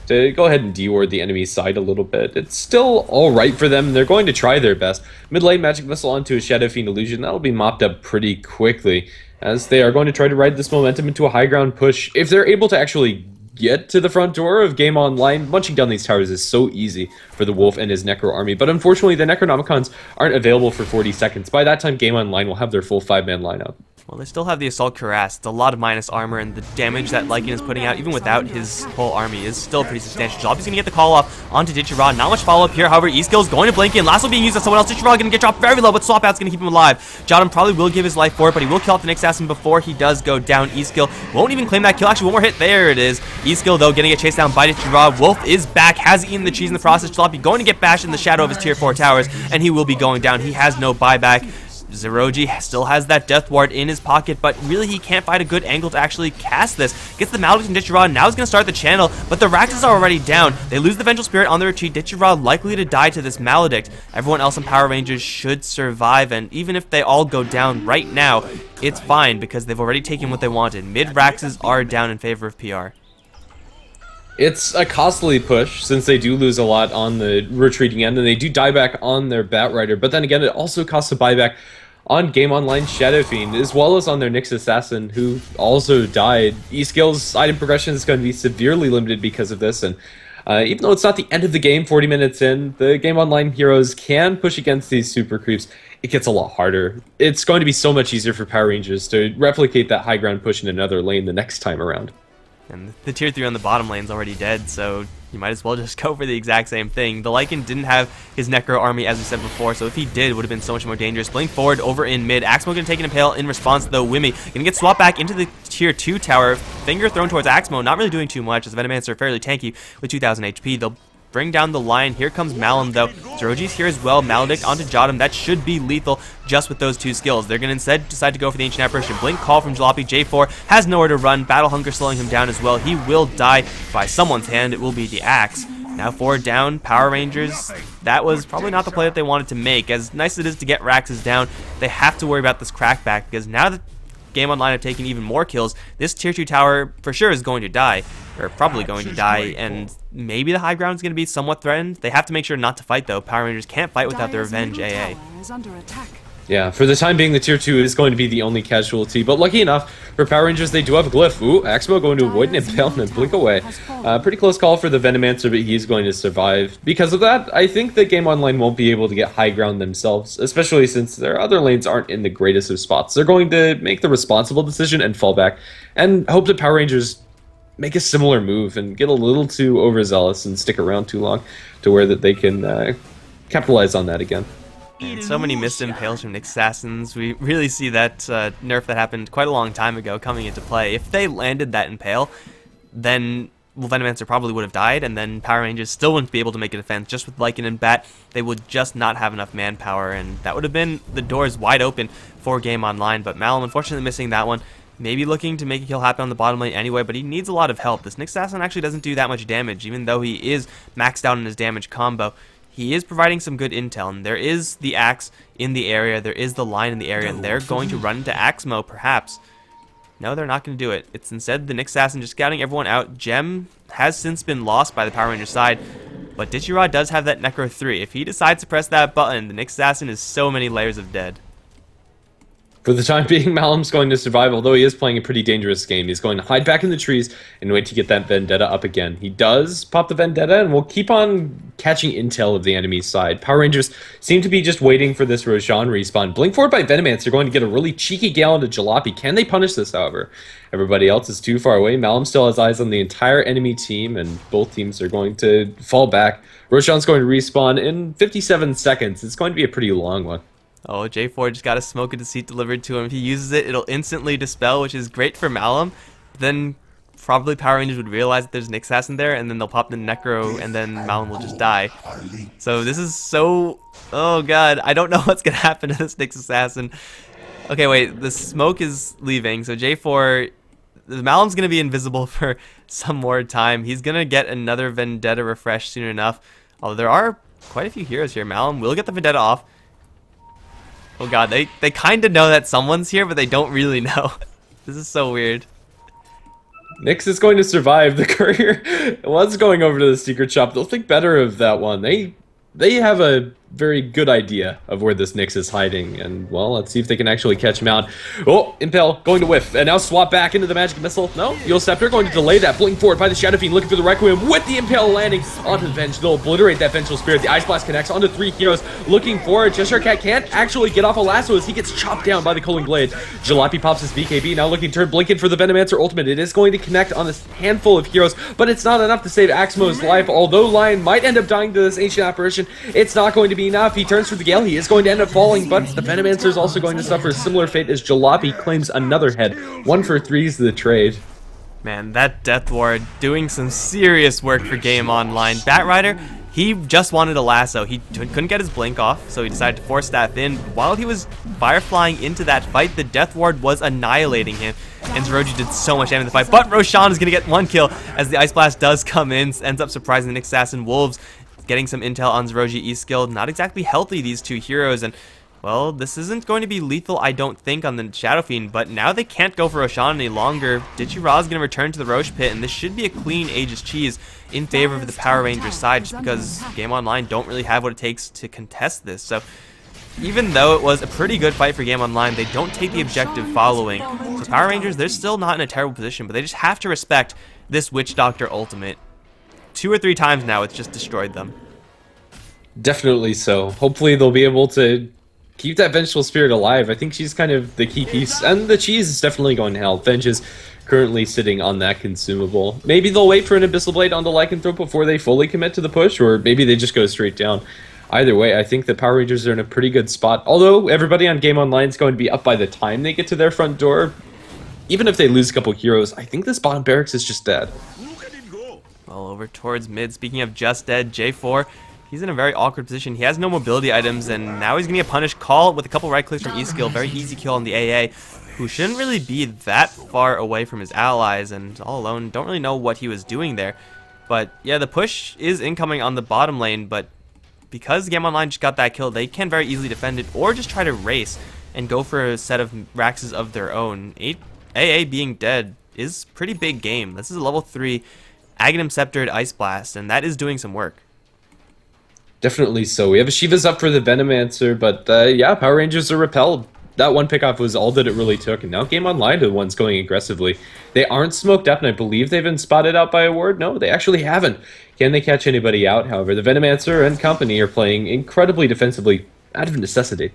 [SPEAKER 3] to go ahead and deward the enemy side a little bit. It's still alright for them. They're going to try their best. Mid lane Magic Missile onto a Shadow Fiend Illusion. That'll be mopped up pretty quickly, as they are going to try to ride this momentum into a high ground push. If they're able to actually get to the front door of Game Online. Munching down these towers is so easy for the Wolf and his Necro army, but unfortunately the Necronomicons aren't available for 40 seconds. By that time, Game Online will have their full 5-man lineup.
[SPEAKER 2] Well, they still have the Assault Cuirass. It's a lot of minus armor, and the damage that Lycan is putting out, even without his whole army, is still pretty substantial. Jalopy's going to get the call off onto Ditchy-Rod. Not much follow-up here. However, E-Skill's going to blink in. Lasso being used on someone else. Ditchy-Rod going to get dropped very low, but Swap Out's going to keep him alive. Jotun probably will give his life for it, but he will kill off the Nyx Assassin before he does go down. E-Skill won't even claim that kill. Actually, one more hit. There it is. E-Skill, though, getting get chased down by Ditchy-Rod. Wolf is back, has eaten the cheese in the process. Jalopy going to get bashed in the shadow of his tier 4 towers, and he will be going down. He has no buyback. Zeroji still has that Death Ward in his pocket, but really he can't find a good angle to actually cast this. Gets the Maledict and Ditchy-Rod, now he's going to start the channel, but the Raxes are already down. They lose the Vengeful Spirit on the retreat. Ditchy-Rod likely to die to this Maledict. Everyone else in Power Rangers should survive, and even if they all go down right now, it's fine because they've already taken what they wanted. Mid-Raxes are down in favor of PR.
[SPEAKER 3] It's a costly push since they do lose a lot on the retreating end, and they do die back on their Batrider, but then again, it also costs a buyback on Game Online Shadow Fiend, as well as on their Nyx Assassin, who also died. E-Skill's item progression is going to be severely limited because of this, and even though it's not the end of the game, 40 minutes in, the Game Online heroes can push against these super creeps. It gets a lot harder. It's going to be so much easier for Power Rangers to replicate that high ground push in another lane the next time around.
[SPEAKER 2] And the tier 3 on the bottom lane's already dead, so you might as well just go for the exact same thing. The Lycan didn't have his Necro army, as we said before, so if he did, it would have been so much more dangerous. Blink forward over in mid. Axmo going to take an Impale in response, though. Wimmy going to get swapped back into the tier 2 tower. Finger thrown towards Axmo, not really doing too much, as Venomancer fairly tanky with 2,000 HP. They'll bring down the line. Here comes Malum, though. Zeroji's here as well. Maledict onto Jotum. That should be lethal just with those two skills. They're going to instead decide to go for the Ancient Apparition. Blink call from Jalopy. J4 has nowhere to run. Battle Hunger slowing him down as well. He will die by someone's hand. It will be the Axe. Now 4 down. Power Rangers. That was probably not the play that they wanted to make. As nice as it is to get Raxes down, they have to worry about this crackback, because now that Game Online have taken even more kills, this tier 2 tower for sure is going to die, or probably going to die, and maybe the high ground is going to be somewhat threatened. They have to make sure not to fight, though. Power Rangers can't fight without their Revenge AA.
[SPEAKER 3] Yeah, for the time being, the tier 2 is going to be the only casualty, but lucky enough, for Power Rangers, they do have a Glyph. Ooh, Axmo going to avoid an Impale and blink away. Pretty close call for the Venomancer, but he's going to survive. Because of that, I think that Game Online won't be able to get high ground themselves, especially since their other lanes aren't in the greatest of spots. They're going to make the responsible decision and fall back, and hope that Power Rangers make a similar move and get a little too overzealous and stick around too long to where that they can capitalize on that again.
[SPEAKER 2] And so many missed impales from Nyx Assassins. We really see that nerf that happened quite a long time ago coming into play. If they landed that impale, then Venomancer probably would have died, and then Power Rangers still wouldn't be able to make a defense. Just with Lycan and Bat, they would just not have enough manpower, and that would have been the doors wide open for Game Online. But Malum unfortunately missing that one. Maybe looking to make a kill happen on the bottom lane anyway, but he needs a lot of help. This Nyx Assassin actually doesn't do that much damage, even though he is maxed out in his damage combo. He is providing some good intel, and there is the Axe in the area, there is the line in the area, and they're going to run into Axmo, perhaps. No, they're not going to do it. It's instead the Nyx Assassin just scouting everyone out. Gem has since been lost by the Power Ranger side, but Ditchy-Rod does have that Necro 3. If he decides to press that button, the Nyx Assassin is so many layers of dead.
[SPEAKER 3] For the time being, Malum's going to survive, although he is playing a pretty dangerous game. He's going to hide back in the trees and wait to get that Vendetta up again. He does pop the Vendetta and will keep on catching intel of the enemy's side. Power Rangers seem to be just waiting for this Roshan respawn. Blink forward by Venomancer. They're going to get a really cheeky gale into Jalopy. Can they punish this, however? Everybody else is too far away. Malum still has eyes on the entire enemy team, and both teams are going to fall back. Roshan's going to respawn in 57 seconds. It's going to be a pretty long one.
[SPEAKER 2] Oh, J4 just got a Smoke of Deceit delivered to him. If he uses it, it'll instantly dispel, which is great for Malum. Then probably Power Rangers would realize that there's an Assassin there, and then they'll pop the Necro, and then Malum will just die. So this is so... Oh god, I don't know what's going to happen to this Nyx Assassin. Okay, wait, the Smoke is leaving, so J4... Malum's going to be invisible for some more time. He's going to get another Vendetta refresh soon enough. Although there are quite a few heroes here. Malum will get the Vendetta off. Oh god, they kind of know that someone's here, but they don't really know. This is so weird.
[SPEAKER 3] Nyx is going to survive. The courier was going over to the secret shop. They'll think better of that one. They have a very good idea of where this Nyx is hiding, and well, let's see if they can actually catch him out. Oh, Impale going to whiff, and now swap back into the Magic Missile. No, Eul Scepter going to delay that, blink forward by the Shadow Fiend, looking for the Requiem with the Impale landing onto the Venge. They'll obliterate that Vengeful Spirit. The Ice Blast connects onto 3 heroes, looking forward. Cheshire Cat can't actually get off a lasso as he gets chopped down by the Culling Blade. Jalopy pops his BKB, now looking to turn, blinking for the Venomancer ultimate. It is going to connect on a handful of heroes, but it's not enough to save Axmo's life. Although Lion might end up dying to this Ancient Apparition, it's not going to be enough. He turns for the Gale. He is going to end up falling, but the Venomancer is also going to suffer a similar fate as Jalopy claims another head. 1 for 3 is the trade.
[SPEAKER 2] Man, that Death Ward doing some serious work for GameOnline. Batrider, he just wanted a lasso. He couldn't get his blink off, so he decided to force staff in. While he was fireflying into that fight, the Death Ward was annihilating him, and Zeroji did so much damage in the fight. But Roshan is going to get 1 kill as the Ice Blast does come in, ends up surprising the Nyx Assassin. Wolves getting some intel on Zeroji E-skill. Not exactly healthy, these 2 heroes, and well, this isn't going to be lethal, I don't think, on the Shadow Fiend, but now they can't go for Roshan any longer. Ditchy-Ra is going to return to the Roche Pit, and this should be a clean Aegis Cheese in favor of the Power Rangers side, just because GameOnline don't really have what it takes to contest this. So even though it was a pretty good fight for GameOnline, they don't take the objective following. So Power Rangers, they're still not in a terrible position, but they just have to respect this Witch Doctor ultimate. 2 or 3 times now, it's just destroyed them.
[SPEAKER 3] Definitely so. Hopefully they'll be able to keep that Vengeful Spirit alive. I think she's kind of the key piece, and the cheese is definitely going to help. Venge is currently sitting on that consumable. Maybe they'll wait for an Abyssal Blade on the Lycanthrope before they fully commit to the push, or maybe they just go straight down. Either way, I think the Power Rangers are in a pretty good spot. Although everybody on GameOnline is going to be up by the time they get to their front door. Even if they lose a couple heroes, I think this bottom barracks is just dead.
[SPEAKER 2] Well, over towards mid, speaking of just dead, J4, he's in a very awkward position. He has no mobility items, and now he's going to get punished. Call with a couple right clicks from E-skill. Very easy kill on the AA, who shouldn't really be that far away from his allies, and all alone, don't really know what he was doing there. But yeah, the push is incoming on the bottom lane, but because GameOnline just got that kill, they can very easily defend it, or just try to race and go for a set of Raxes of their own. AA being dead is pretty big game. This is a level 3 Aghanim Sceptered Ice Blast, and that is doing some work.
[SPEAKER 3] Definitely so. We have a Shiva's up for the Venomancer, but yeah, Power Rangers are repelled. That 1 pickoff was all that it really took, and now GameOnline are the ones going aggressively. They aren't smoked up, and I believe they've been spotted out by a ward. No, they actually haven't. Can they catch anybody out? However, the Venomancer and company are playing incredibly defensively out of necessity.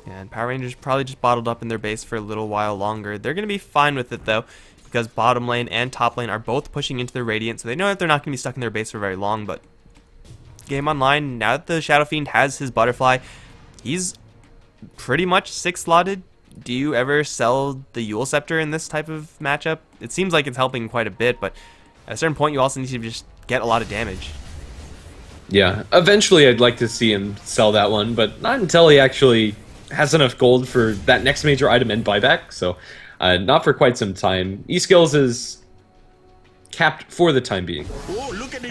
[SPEAKER 2] Yeah, and Power Rangers probably just bottled up in their base for a little while longer. They're going to be fine with it, though, because bottom lane and top lane are both pushing into their Radiant, so they know that they're not going to be stuck in their base for very long, but GameOnline, now that the Shadow Fiend has his Butterfly, he's pretty much 6-slotted. Do you ever sell the Eul Scepter in this type of matchup? It seems like it's helping quite a bit, but at a certain point you also need to just get a lot of damage.
[SPEAKER 3] Yeah, eventually I'd like to see him sell that one, but not until he actually has enough gold for that next major item and buyback, so not for quite some time. E-Skills is capped for the time being.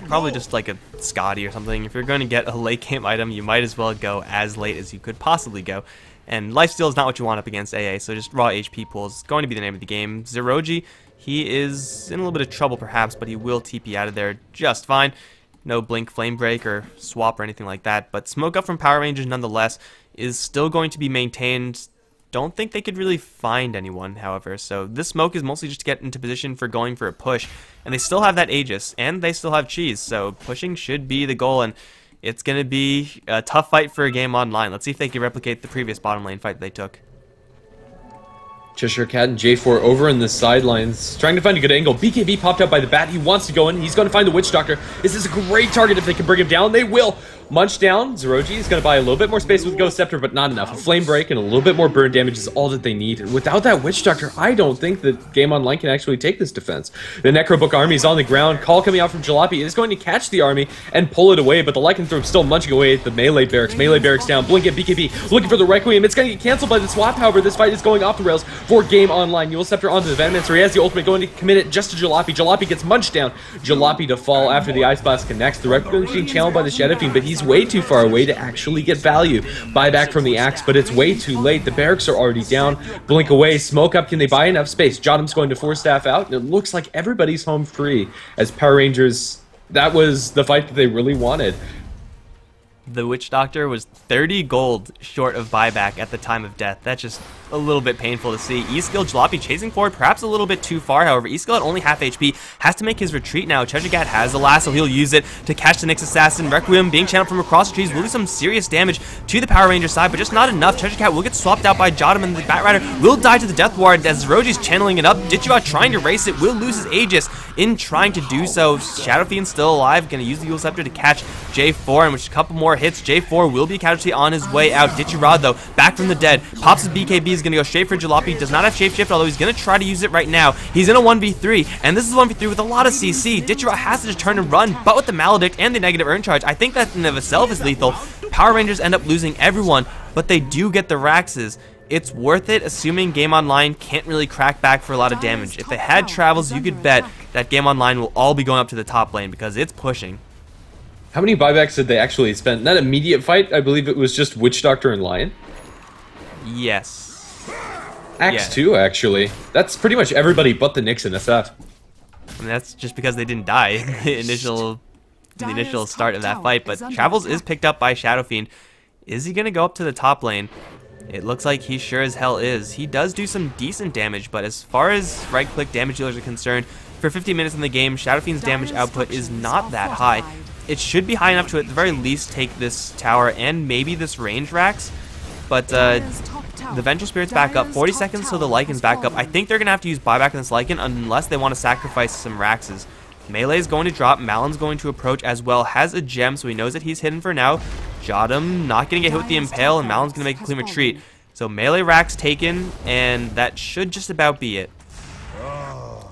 [SPEAKER 2] Probably just like a Scotty or something. If you're going to get a late game item, you might as well go as late as you could possibly go. And lifesteal is not what you want up against AA, so just raw HP pools is going to be the name of the game. Zeroji, he is in a little bit of trouble perhaps, but he will TP out of there just fine. No blink, flame break, or swap or anything like that, but smoke up from Power Rangers nonetheless is still going to be maintained. Don't think they could really find anyone, however, so this smoke is mostly just to get into position for going for a push, and they still have that Aegis, and they still have cheese, so pushing should be the goal, and it's going to be a tough fight for a GameOnline. Let's see if they can replicate the previous bottom lane fight they took.
[SPEAKER 3] Cheshire Cat and J4 over in the sidelines, trying to find a good angle. BKB popped up by the bat. He wants to go in. He's going to find the Witch Doctor. This is a great target if they can bring him down. They will. Munch down. Zeroji is going to buy a little bit more space with Ghost Scepter, but not enough. A Flame Break and a little bit more burn damage is all that they need. And without that Witch Doctor, I don't think that GameOnline can actually take this defense. The Necrobook army is on the ground. Call coming out from Jalopy. It is going to catch the army and pull it away, but the Lycanthrope still munching away at the melee barracks. Melee barracks down. Blink at BKB. Looking for the Requiem. It's going to get canceled by the swap. However, this fight is going off the rails for GameOnline. Eul Scepter onto the Venomancer. He has the ultimate going to commit it just to Jalopy. Jalopy gets munched down. Jalopy to fall after the Ice Blast connects. The Requiem is being channeled by the Shadow Fiend, but he's way too far away to actually get value. Buyback from the Axe, but it's way too late. The barracks are already down. Blink away. Smoke up. Can they buy enough space? Jotum's going to force staff out, and it looks like everybody's home free as Power Rangers. That was the fight that they really wanted.
[SPEAKER 2] the Witch Doctor was 30 gold short of buyback at the time of death. That's just a little bit painful to see. E-Skill, Jalopy chasing forward, perhaps a little bit too far, however. E-Skill at only half HP, has to make his retreat now. Treasure has the lasso, he'll use it to catch the Nyx Assassin. Requiem being channeled from across the trees will do some serious damage to the Power Ranger side, but just not enough. Treasure will get swapped out by Jodam, and the Bat Rider will die to the Death Ward as Roji's channeling it up. Ditchabot trying to race it, will lose his Aegis in trying to do so. Shadow Fiend's still alive, gonna use the Eagle Scepter to catch J4, and with a couple more hits, J4 will be a casualty on his way out. Ditchabot, though, back from the dead, pops his BKB, is gonna go straight for Jalopy, does not have Shapeshift, although he's gonna try to use it right now. He's in a 1v3, and this is a 1v3 with a lot of CC. Ditchabot has to just turn and run, but with the Maledict and the negative Urn Charge, I think that in of itself is lethal. Power Rangers end up losing everyone, but they do get the Raxes. It's worth it, assuming GameOnline can't really crack back for a lot of damage. If they had Travels, you could bet that GameOnline will all be going up to the top lane because it's pushing.
[SPEAKER 3] How many buybacks did they actually spend? That immediate fight, I believe it was just Witch Doctor and Lion.
[SPEAKER 2] Yes.
[SPEAKER 3] Axe 2, actually. That's pretty much everybody but the Nyx and SF.
[SPEAKER 2] I mean, that's just because they didn't die in the initial start of that fight, but Travels is picked up by Shadow Fiend. Is he going to go up to the top lane? It looks like he sure as hell is. He does do some decent damage, but as far as right-click damage dealers are concerned, for 50 minutes in the game, Shadow Fiend's damage output is not that high. It should be high enough to at the very least take this tower and maybe this range Rax, but the Vengeful Spirit's back up, 40 seconds till the Lycan's back up. I think they're going to have to use buyback on this Lycan unless they want to sacrifice some Raxes. Melee is going to drop, Malon's going to approach as well, has a gem, so he knows that he's hidden for now. Jodam not going to get hit with the Impale, and Malon's going to make a clean retreat. So Melee Rax taken, and that should just about be it.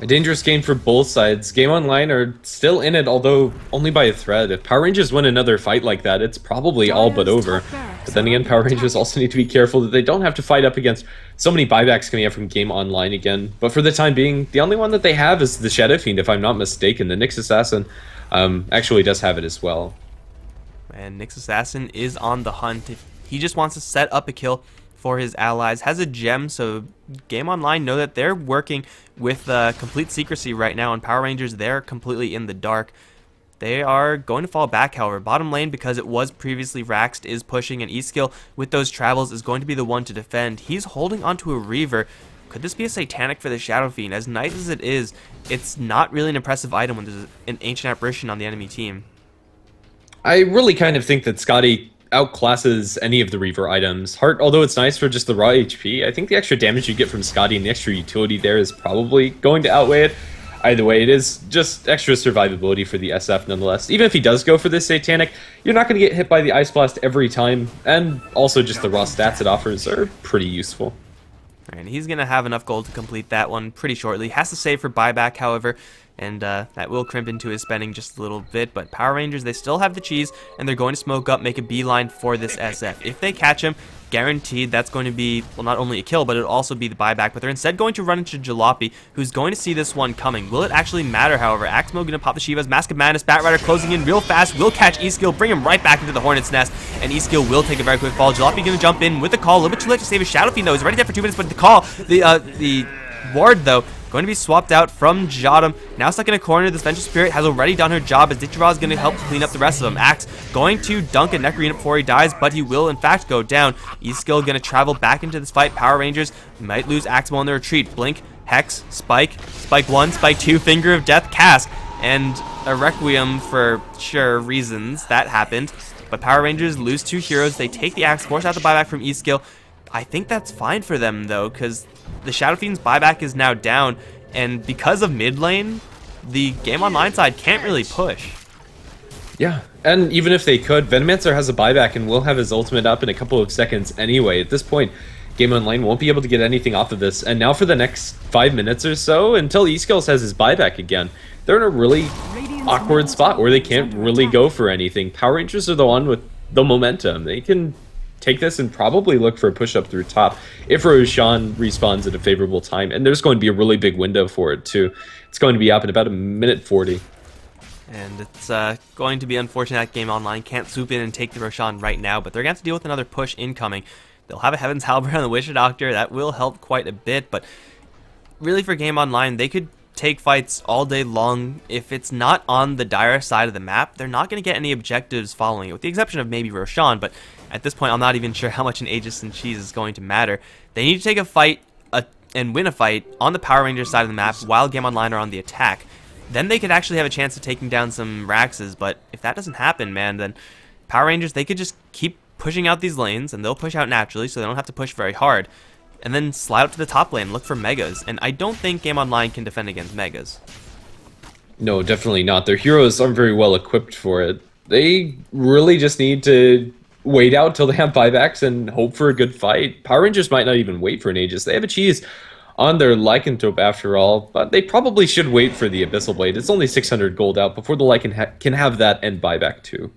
[SPEAKER 3] A dangerous game for both sides. GameOnline are still in it, although only by a thread. If Power Rangers win another fight like that, it's probably all but over. But then again, Power Rangers also need to be careful that they don't have to fight up against so many buybacks coming up from GameOnline again. But for the time being, the only one that they have is the Shadow Fiend, if I'm not mistaken. The Nyx Assassin actually does have it as well.
[SPEAKER 2] And Nyx Assassin is on the hunt. If he just wants to set up a kill for his allies, has a gem, so GameOnline know that they're working with complete secrecy right now, and Power Rangers, they're completely in the dark. They are going to fall back, however. Bottom lane, because it was previously Raxed, is pushing, and E-Skill with those Travels is going to be the one to defend. He's holding onto a Reaver. Could this be a Satanic for the Shadow Fiend? As nice as it is, it's not really an impressive item when there's an Ancient Apparition on the enemy team.
[SPEAKER 3] I really kind of think that Scotty outclasses any of the Reaver items. Heart, although it's nice for just the raw HP, I think the extra damage you get from Scotty and the extra utility there is probably going to outweigh it. Either way, it is just extra survivability for the SF nonetheless. Even if he does go for this Satanic, you're not going to get hit by the Ice Blast every time, and also just the raw stats it offers are pretty useful.
[SPEAKER 2] And he's going to have enough gold to complete that one pretty shortly. Has to save for buyback, however, and that will crimp into his spending just a little bit. But Power Rangers, they still have the cheese, and they're going to smoke up, make a beeline for this SF. If they catch him, guaranteed that's going to be, well, not only a kill, but it'll also be the buyback. But they're instead going to run into Jalopy, who's going to see this one coming. Will it actually matter, however? Axmo going to pop the Shivas, Mask of Madness, Bat Rider closing in real fast, will catch E-Skill, bring him right back into the Hornet's Nest, and E-Skill will take a very quick fall. Jalopy going to jump in with the call, a little bit too late to save his Shadow Fiend, though. He's already dead for 2 minutes, but the call, the ward, though, going to be swapped out from Jodam. Now stuck in a corner, this Vengeful Spirit has already done her job as Ditchabot is going to help clean up the rest of them. Axe going to dunk a Necrarena before he dies, but he will in fact go down. E-Skill going to travel back into this fight. Power Rangers might lose Axmo in the retreat. Blink, Hex, Spike, Spike 1, Spike 2, Finger of Death, Cask, and a Requiem for sure reasons. That happened. But Power Rangers lose 2 heroes. They take the Axe, force out the buyback from E-Skill. I think that's fine for them, though, because the Shadow Fiend's buyback is now down, and because of mid lane, the GameOnline side can't really push.
[SPEAKER 3] Yeah, and even if they could, Venomancer has a buyback and will have his ultimate up in a couple of seconds anyway. At this point, GameOnline won't be able to get anything off of this, and now for the next 5 minutes or so, until E-Skills has his buyback again, they're in a really awkward spot where they can't really go for anything. Power Rangers are the one with the momentum. They can take this and probably look for a push up through top if Roshan respawns at a favorable time, and there's going to be a really big window for it too. It's going to be up in about a minute 40.
[SPEAKER 2] And it's going to be unfortunate that GameOnline can't swoop in and take the Roshan right now, but they're going to have to deal with another push incoming. They'll have a Heaven's Halberd on the Witch Doctor. That will help quite a bit, but really for GameOnline, they could take fights all day long. If it's not on the dire side of the map, they're not going to get any objectives following it, with the exception of maybe Roshan, but at this point I'm not even sure how much an Aegis and Cheese is going to matter. They need to take a fight and win a fight on the Power Rangers side of the map while GameOnline are on the attack. Then they could actually have a chance of taking down some Raxes, but if that doesn't happen, man, then Power Rangers, they could just keep pushing out these lanes, and they'll push out naturally, so they don't have to push very hard. And then slide up to the top lane, look for Megas, and I don't think GameOnline can defend against Megas.
[SPEAKER 3] No, definitely not. Their heroes aren't very well equipped for it. They really just need to wait out till they have buybacks and hope for a good fight. Power Rangers might not even wait for an Aegis. They have a Cheese on their Lycanthrope after all, but they probably should wait for the Abyssal Blade. It's only 600 gold out before the Lycan can have that and buyback too.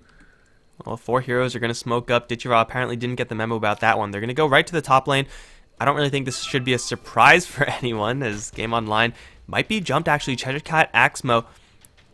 [SPEAKER 2] Well, 4 heroes are going to smoke up. Dichira apparently didn't get the memo about that one. They're going to go right to the top lane. I don't really think this should be a surprise for anyone, as GameOnline might be jumped actually. Cheshire Axmo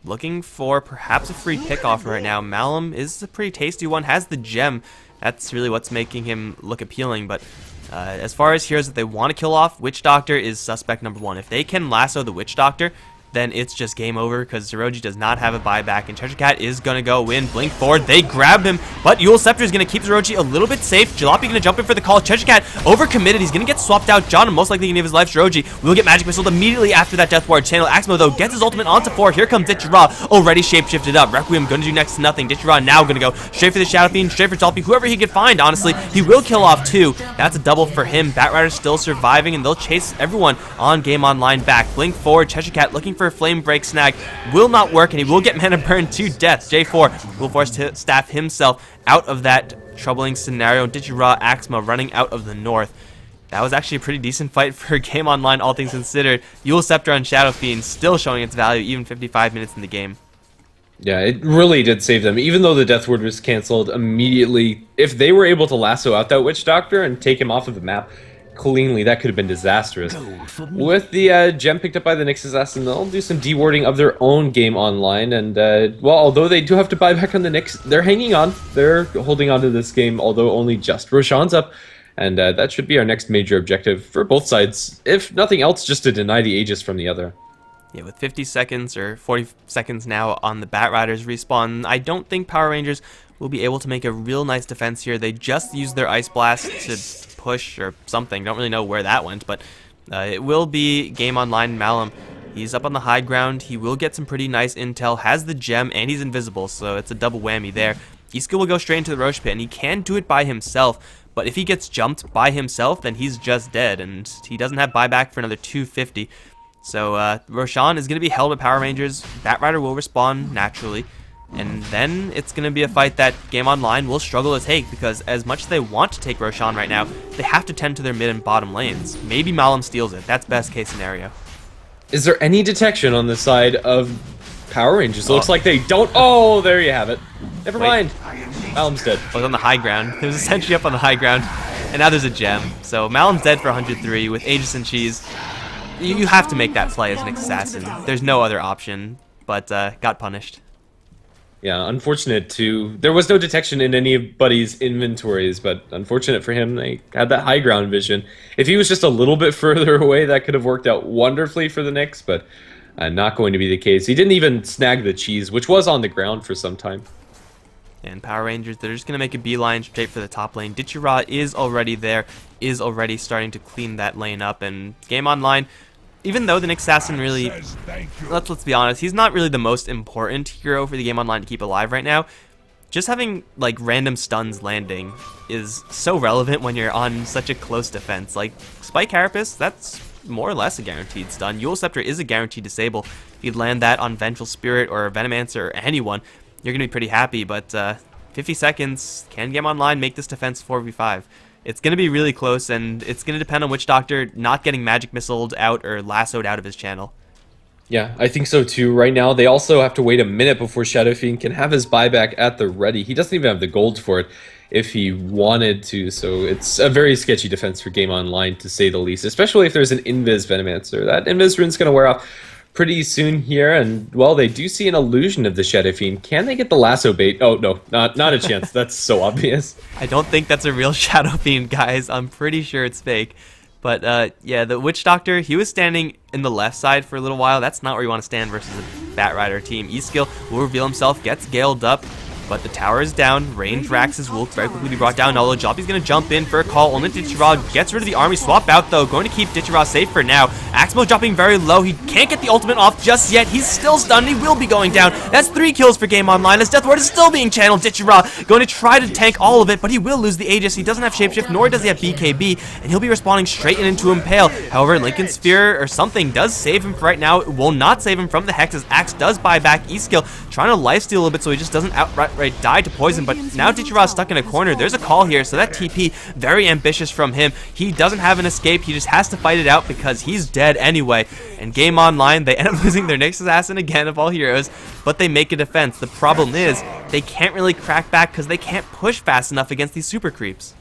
[SPEAKER 2] looking for perhaps a free pick off right now. Malum is a pretty tasty one, has the gem. That's really what's making him look appealing, but as far as heroes that they want to kill off, Witch Doctor is suspect number 1. If they can lasso the Witch Doctor, then it's just game over, because Zeroji does not have a buyback, and Cheshire Cat is going to go in. Blink forward, they grab him, but Yule Scepter is going to keep Zeroji a little bit safe. Jalopy going to jump in for the call. Cheshire Cat overcommitted. He's going to get swapped out. John, most likely going to give his life. Zeroji will get Magic Missile immediately after that Death Ward. Channel Axmo, though, gets his ultimate onto 4. Here comes Dichira, already shapeshifted up. Requiem going to do next to nothing. Dichira now going to go straight for the Shadow Fiend, straight for Jalopy, whoever he could find, honestly. He will kill off 2. That's a double for him. Batrider's still surviving, and they'll chase everyone on GameOnline back. Blink forward, Cheshire Cat looking for a Flame Break snag. Will not work, and he will get mana burn to death. J4 will force Staff himself out of that troubling scenario. Dichira Axma running out of the north. That was actually a pretty decent fight for GameOnline, all things considered. Yule Scepter on Shadow Fiend still showing its value even 55 minutes in the game.
[SPEAKER 3] Yeah, it really did save them. Even though the Death Ward was cancelled immediately, if they were able to lasso out that Witch Doctor and take him off of the map cleanly, that could have been disastrous. With the gem picked up by the Nyx Assassin, they'll do some dewarding of their own GameOnline, and well, although they do have to buy back on the Nyx, they're hanging on. They're holding on to this game, although only just. Roshan's up, and that should be our next major objective for both sides. If nothing else, just to deny the Aegis from the other.
[SPEAKER 2] Yeah, with 50 seconds or 40 seconds now on the Batrider's respawn, I don't think Power Rangers will be able to make a real nice defense here. They just used their Ice Blast to push or something. Don't really know where that went, but it will be GameOnline Malum. He's up on the high ground. He will get some pretty nice intel, has the gem, and he's invisible, so it's a double whammy there. Iska will go straight into the Roche Pit, and he can do it by himself, but if he gets jumped by himself, then he's just dead, and he doesn't have buyback for another 250. So Roshan is going to be held by Power Rangers. Batrider will respawn naturally. And then it's going to be a fight that GameOnline will struggle to take, because as much as they want to take Roshan right now, they have to tend to their mid and bottom lanes. Maybe Malum steals it. That's best case scenario.
[SPEAKER 3] Is there any detection on the side of Power Rangers? It looks like they don't. Oh, there you have it. Never mind. Malum's dead.
[SPEAKER 2] It was on the high ground. It was essentially up on the high ground. And now there's a gem. So Malum's dead for 103 with Aegis and Cheese. You have to make that play as an assassin. There's no other option, but got punished.
[SPEAKER 3] Yeah, unfortunate too. There was no detection in anybody's inventories, but unfortunate for him, they had that high ground vision. If he was just a little bit further away, that could have worked out wonderfully for the Nyx, but not going to be the case. He didn't even snag the Cheese, which was on the ground for some time.
[SPEAKER 2] And Power Rangers, they're just going to make a beeline straight for the top lane. Dichira is already there, is already starting to clean that lane up, and GameOnline, even though the Nyx Assassin really, let's be honest, he's not really the most important hero for the GameOnline to keep alive right now. Just having like random stuns landing is so relevant when you're on such a close defense. Like Spike Carapace, that's more or less a guaranteed stun. Yule Scepter is a guaranteed disable. If you'd land that on Vengeful Spirit or Venomancer or anyone, you're going to be pretty happy, but 50 seconds, can GameOnline make this defense 4v5? It's going to be really close, and it's going to depend on Witch Doctor not getting Magic Missiled out or lassoed out of his channel.
[SPEAKER 3] Yeah, I think so too. Right now, they also have to wait a minute before Shadow Fiend can have his buyback at the ready. He doesn't even have the gold for it if he wanted to, so it's a very sketchy defense for GameOnline, to say the least, especially if there's an Invis Venomancer. That Invis rune's going to wear off pretty soon here, and well, they do see an illusion of the Shadow Fiend. Can they get the lasso bait? Oh no, not a chance. That's so obvious.
[SPEAKER 2] I don't think that's a real Shadow Fiend, guys. I'm pretty sure it's fake. But yeah, the Witch Doctor, he was standing in the left side for a little while. That's not where you want to stand versus a Bat Rider team. E-Skill will reveal himself, gets Galed up, but the tower is down. Range Raxes will very quickly be brought down. Although Joppy's going to jump in for a call. Only Ditchirod gets rid of the army. Swap out, though. Going to keep Ditchirod safe for now. Axmo dropping very low. He can't get the ultimate off just yet. He's still stunned. He will be going down. That's 3 kills for GameOnline as Death Ward is still being channeled. Ditchirod going to try to tank all of it, but he will lose the Aegis. He doesn't have Shapeshift, nor does he have BKB, and he'll be respawning straight into Impale. However, Lincoln Sphere or something does save him for right now. It will not save him from the Hex as Axe does buy back E-Skill, trying to lifesteal a little bit so he just doesn't outright die to poison. But now Ditchirod's stuck in a corner. There's a call here, so that TP, very ambitious from him. He doesn't have an escape. He just has to fight it out because he's dead anyway. And GameOnline, they end up losing their Nyx Assassin again of all heroes, but they make a defense. The problem is they can't really crack back because they can't push fast enough against these super creeps.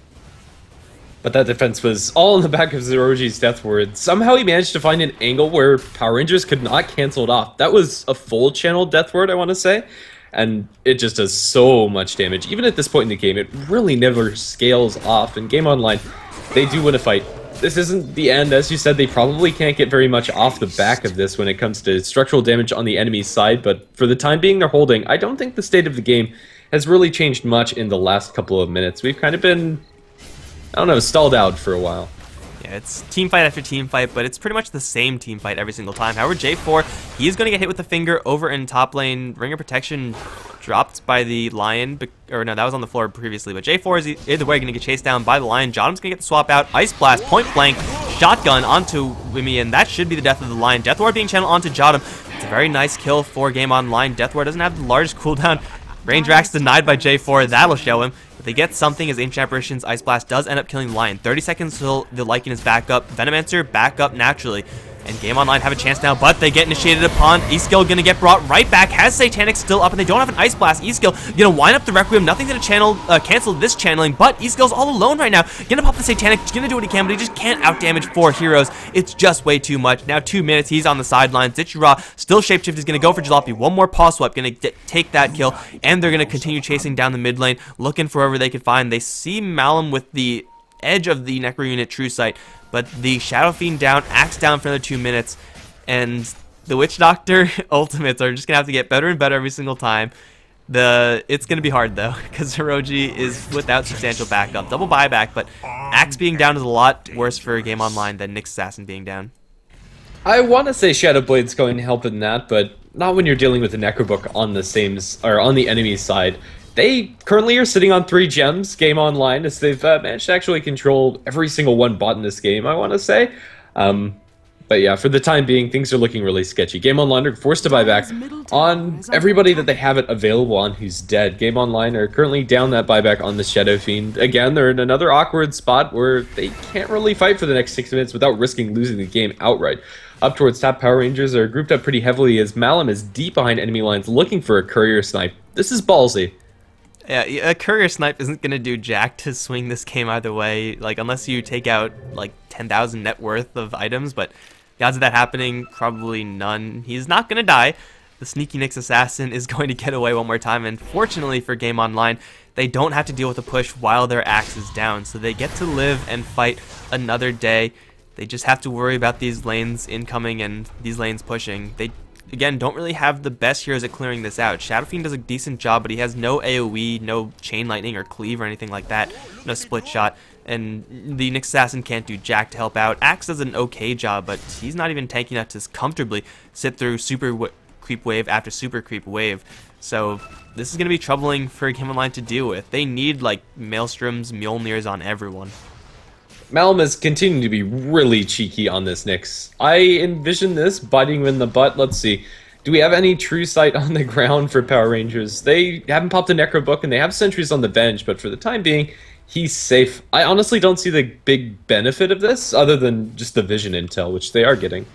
[SPEAKER 3] But that defense was all in the back of Zeroji's Death Ward. Somehow he managed to find an angle where Power Rangers could not cancel it off. That was a full channel Death Ward, I want to say. And it just does so much damage. Even at this point in the game, it really never scales off. In GameOnline, they do win a fight. This isn't the end. As you said, they probably can't get very much off the back of this when it comes to structural damage on the enemy's side. But for the time being they're holding, I don't think the state of the game has really changed much in the last couple of minutes. We've kind of been, I don't know, stalled out for a while.
[SPEAKER 2] Yeah, it's team fight after team fight, but it's pretty much the same team fight every single time. However, J4, he is going to get hit with the finger over in top lane. Ring of Protection dropped by the Lion, or no, that was on the floor previously, but J4 is either way going to get chased down by the Lion. Jotum's going to get the swap out. Ice Blast, point blank, shotgun onto Wimmy, and that should be the death of the Lion. Death Ward being channeled onto Jotum. It's a very nice kill for GameOnline. Death Ward doesn't have the largest cooldown. Range Rax denied by J4, that'll show him. If they get something as Ancient Apparitions, Ice Blast does end up killing the Lion. 30 seconds till the Lycan is back up. Venomancer back up naturally. And GameOnline have a chance now, but they get initiated upon. E-Skill gonna get brought right back. Has Satanic still up, and they don't have an Ice Blast. E-Skill gonna wind up the Requiem. Nothing gonna cancel this channeling, but E-Skill's all alone right now. Gonna pop the Satanic, he's gonna do what he can, but he just can't outdamage 4 heroes. It's just way too much. Now 2 minutes, he's on the sidelines. Ditchira still Shapeshift is gonna go for Jalopy. One more Paw Sweep, gonna take that kill, and they're gonna continue chasing down the mid lane, looking for whoever they can find. They see Malum with the edge of the Necro Unit True Sight, but the Shadow Fiend down, Axe down for another 2 minutes, and the Witch Doctor ultimates are just gonna have to get better and better every single time. It's gonna be hard though, because Hiroji is without substantial backup. Double buyback, but Axe being down is a lot worse for GameOnline than Nyx Assassin being down.
[SPEAKER 3] I want to say Shadow Blade's going to help in that, but not when you're dealing with the Necrobook on the on the enemy's side. They currently are sitting on 3 gems, GameOnline, as they've managed to actually control every single one bot in this game, I want to say. But yeah, for the time being, things are looking really sketchy. GameOnline are forced to buy back on everybody that they have it available on who's dead. GameOnline are currently down that buyback on the Shadow Fiend. Again, they're in another awkward spot where they can't really fight for the next 6 minutes without risking losing the game outright. Up towards top, Power Rangers are grouped up pretty heavily as Malum is deep behind enemy lines looking for a courier snipe. This is ballsy.
[SPEAKER 2] Yeah, a courier snipe isn't gonna do jack to swing this game either way, like unless you take out like 10,000 net worth of items, but the odds of that happening, probably none. He's not gonna die. The sneaky Nyx Assassin is going to get away one more time, and fortunately for GameOnline, they don't have to deal with a push while their axe is down, so they get to live and fight another day. They just have to worry about these lanes incoming and these lanes pushing. They again, don't really have the best heroes at clearing this out. Shadow Fiend does a decent job, but he has no AoE, no Chain Lightning or Cleave or anything like that, no Split Shot, and the Nyx Assassin can't do jack to help out. Axe does an okay job, but he's not even tanky enough to comfortably sit through Super Creep Wave after Super Creep Wave. So this is going to be troubling for GameOnline to deal with. They need, like, Maelstroms, Mjolnirs on everyone.
[SPEAKER 3] Malum is continuing to be really cheeky on this Nyx. I envision this biting him in the butt. Let's see. Do we have any True Sight on the ground for Power Rangers? They haven't popped a Necro Book and they have sentries on the bench, but for the time being, he's safe. I honestly don't see the big benefit of this other than just the vision intel, which they are getting.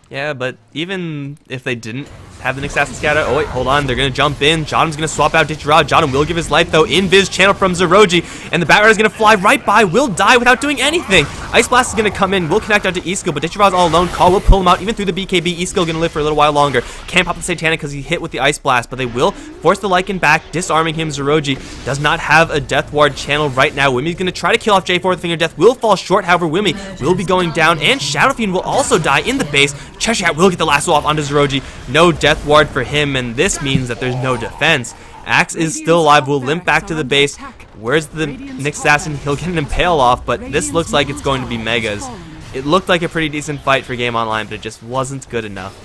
[SPEAKER 2] Yeah, but even if they didn't have the Nyx Assassin scatter. Oh wait, hold on, they're gonna jump in. Jotum's gonna swap out Ditchra. Jotum will give his life though. Invis channel from Zeroji, and the Batrider's gonna fly right by, will die without doing anything. Ice Blast is gonna come in, will connect out to E-Skill, but Ditchra's all alone. Call will pull him out even through the BKB. E-Skill gonna live for a little while longer. Can't pop the Satanic because he hit with the Ice Blast, but they will force the Lycan back, disarming him. Zeroji does not have a Death Ward channel right now. Wimmy's gonna try to kill off J4 with Finger Death, will fall short. However, Wimmy will be going down, and Shadow Fiend will also die in the base. Cheshire Cat will get the lasso off onto Zeroji. No Death Ward for him, and this means that there's no defense. Axe is still alive, will limp back to the base. Where's the Nyx Assassin? He'll get an Impale off, but this looks like it's going to be Megas. It looked like a pretty decent fight for GameOnline, but it just wasn't good enough.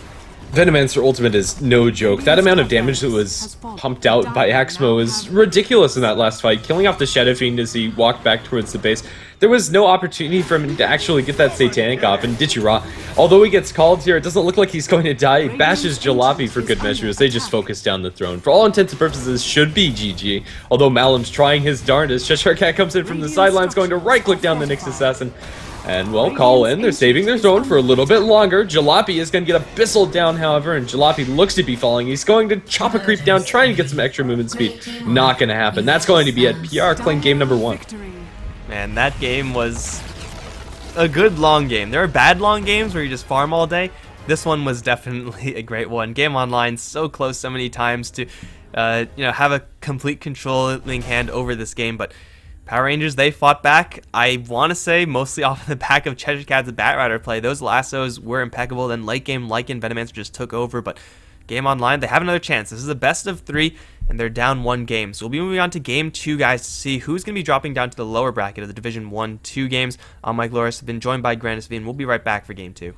[SPEAKER 3] Venomancer Ultimate is no joke. That amount of damage that was pumped out by Axmo is ridiculous in that last fight. Killing off the Shadow Fiend as he walked back towards the base. There was no opportunity for him to actually get that Satanic off, and Ditchra, although he gets called here, it doesn't look like he's going to die. He bashes Jalopy for good measure as they just focus down the throne. For all intents and purposes, should be GG, although Malam's trying his darndest. Cheshire Cat comes in from the sidelines, going to right-click down the Nyx Assassin. And, well, call in. They're saving their throne for a little bit longer. Jalopy is going to get Abyssal down, however, and Jalopy looks to be falling. He's going to chop a creep down, trying to get some extra movement speed. Not going to happen. That's going to be it. PR claim game number 1.
[SPEAKER 2] Man, that game was a good long game. There are bad long games where you just farm all day. This one was definitely a great one. GameOnline so close so many times to have a complete controlling hand over this game, but Power Rangers, they fought back. I want to say mostly off the back of Cheshire Cat's Batrider play. Those lassos were impeccable. Then late game, Lycan, Venomancer just took over. But GameOnline, they have another chance. This is a best of 3, and they're down 1 game. So we'll be moving on to game 2, guys, to see who's going to be dropping down to the lower bracket of the Division 1-2 games. I'm Mikelorus. I've been joined by GrandisV, and we'll be right back for game 2.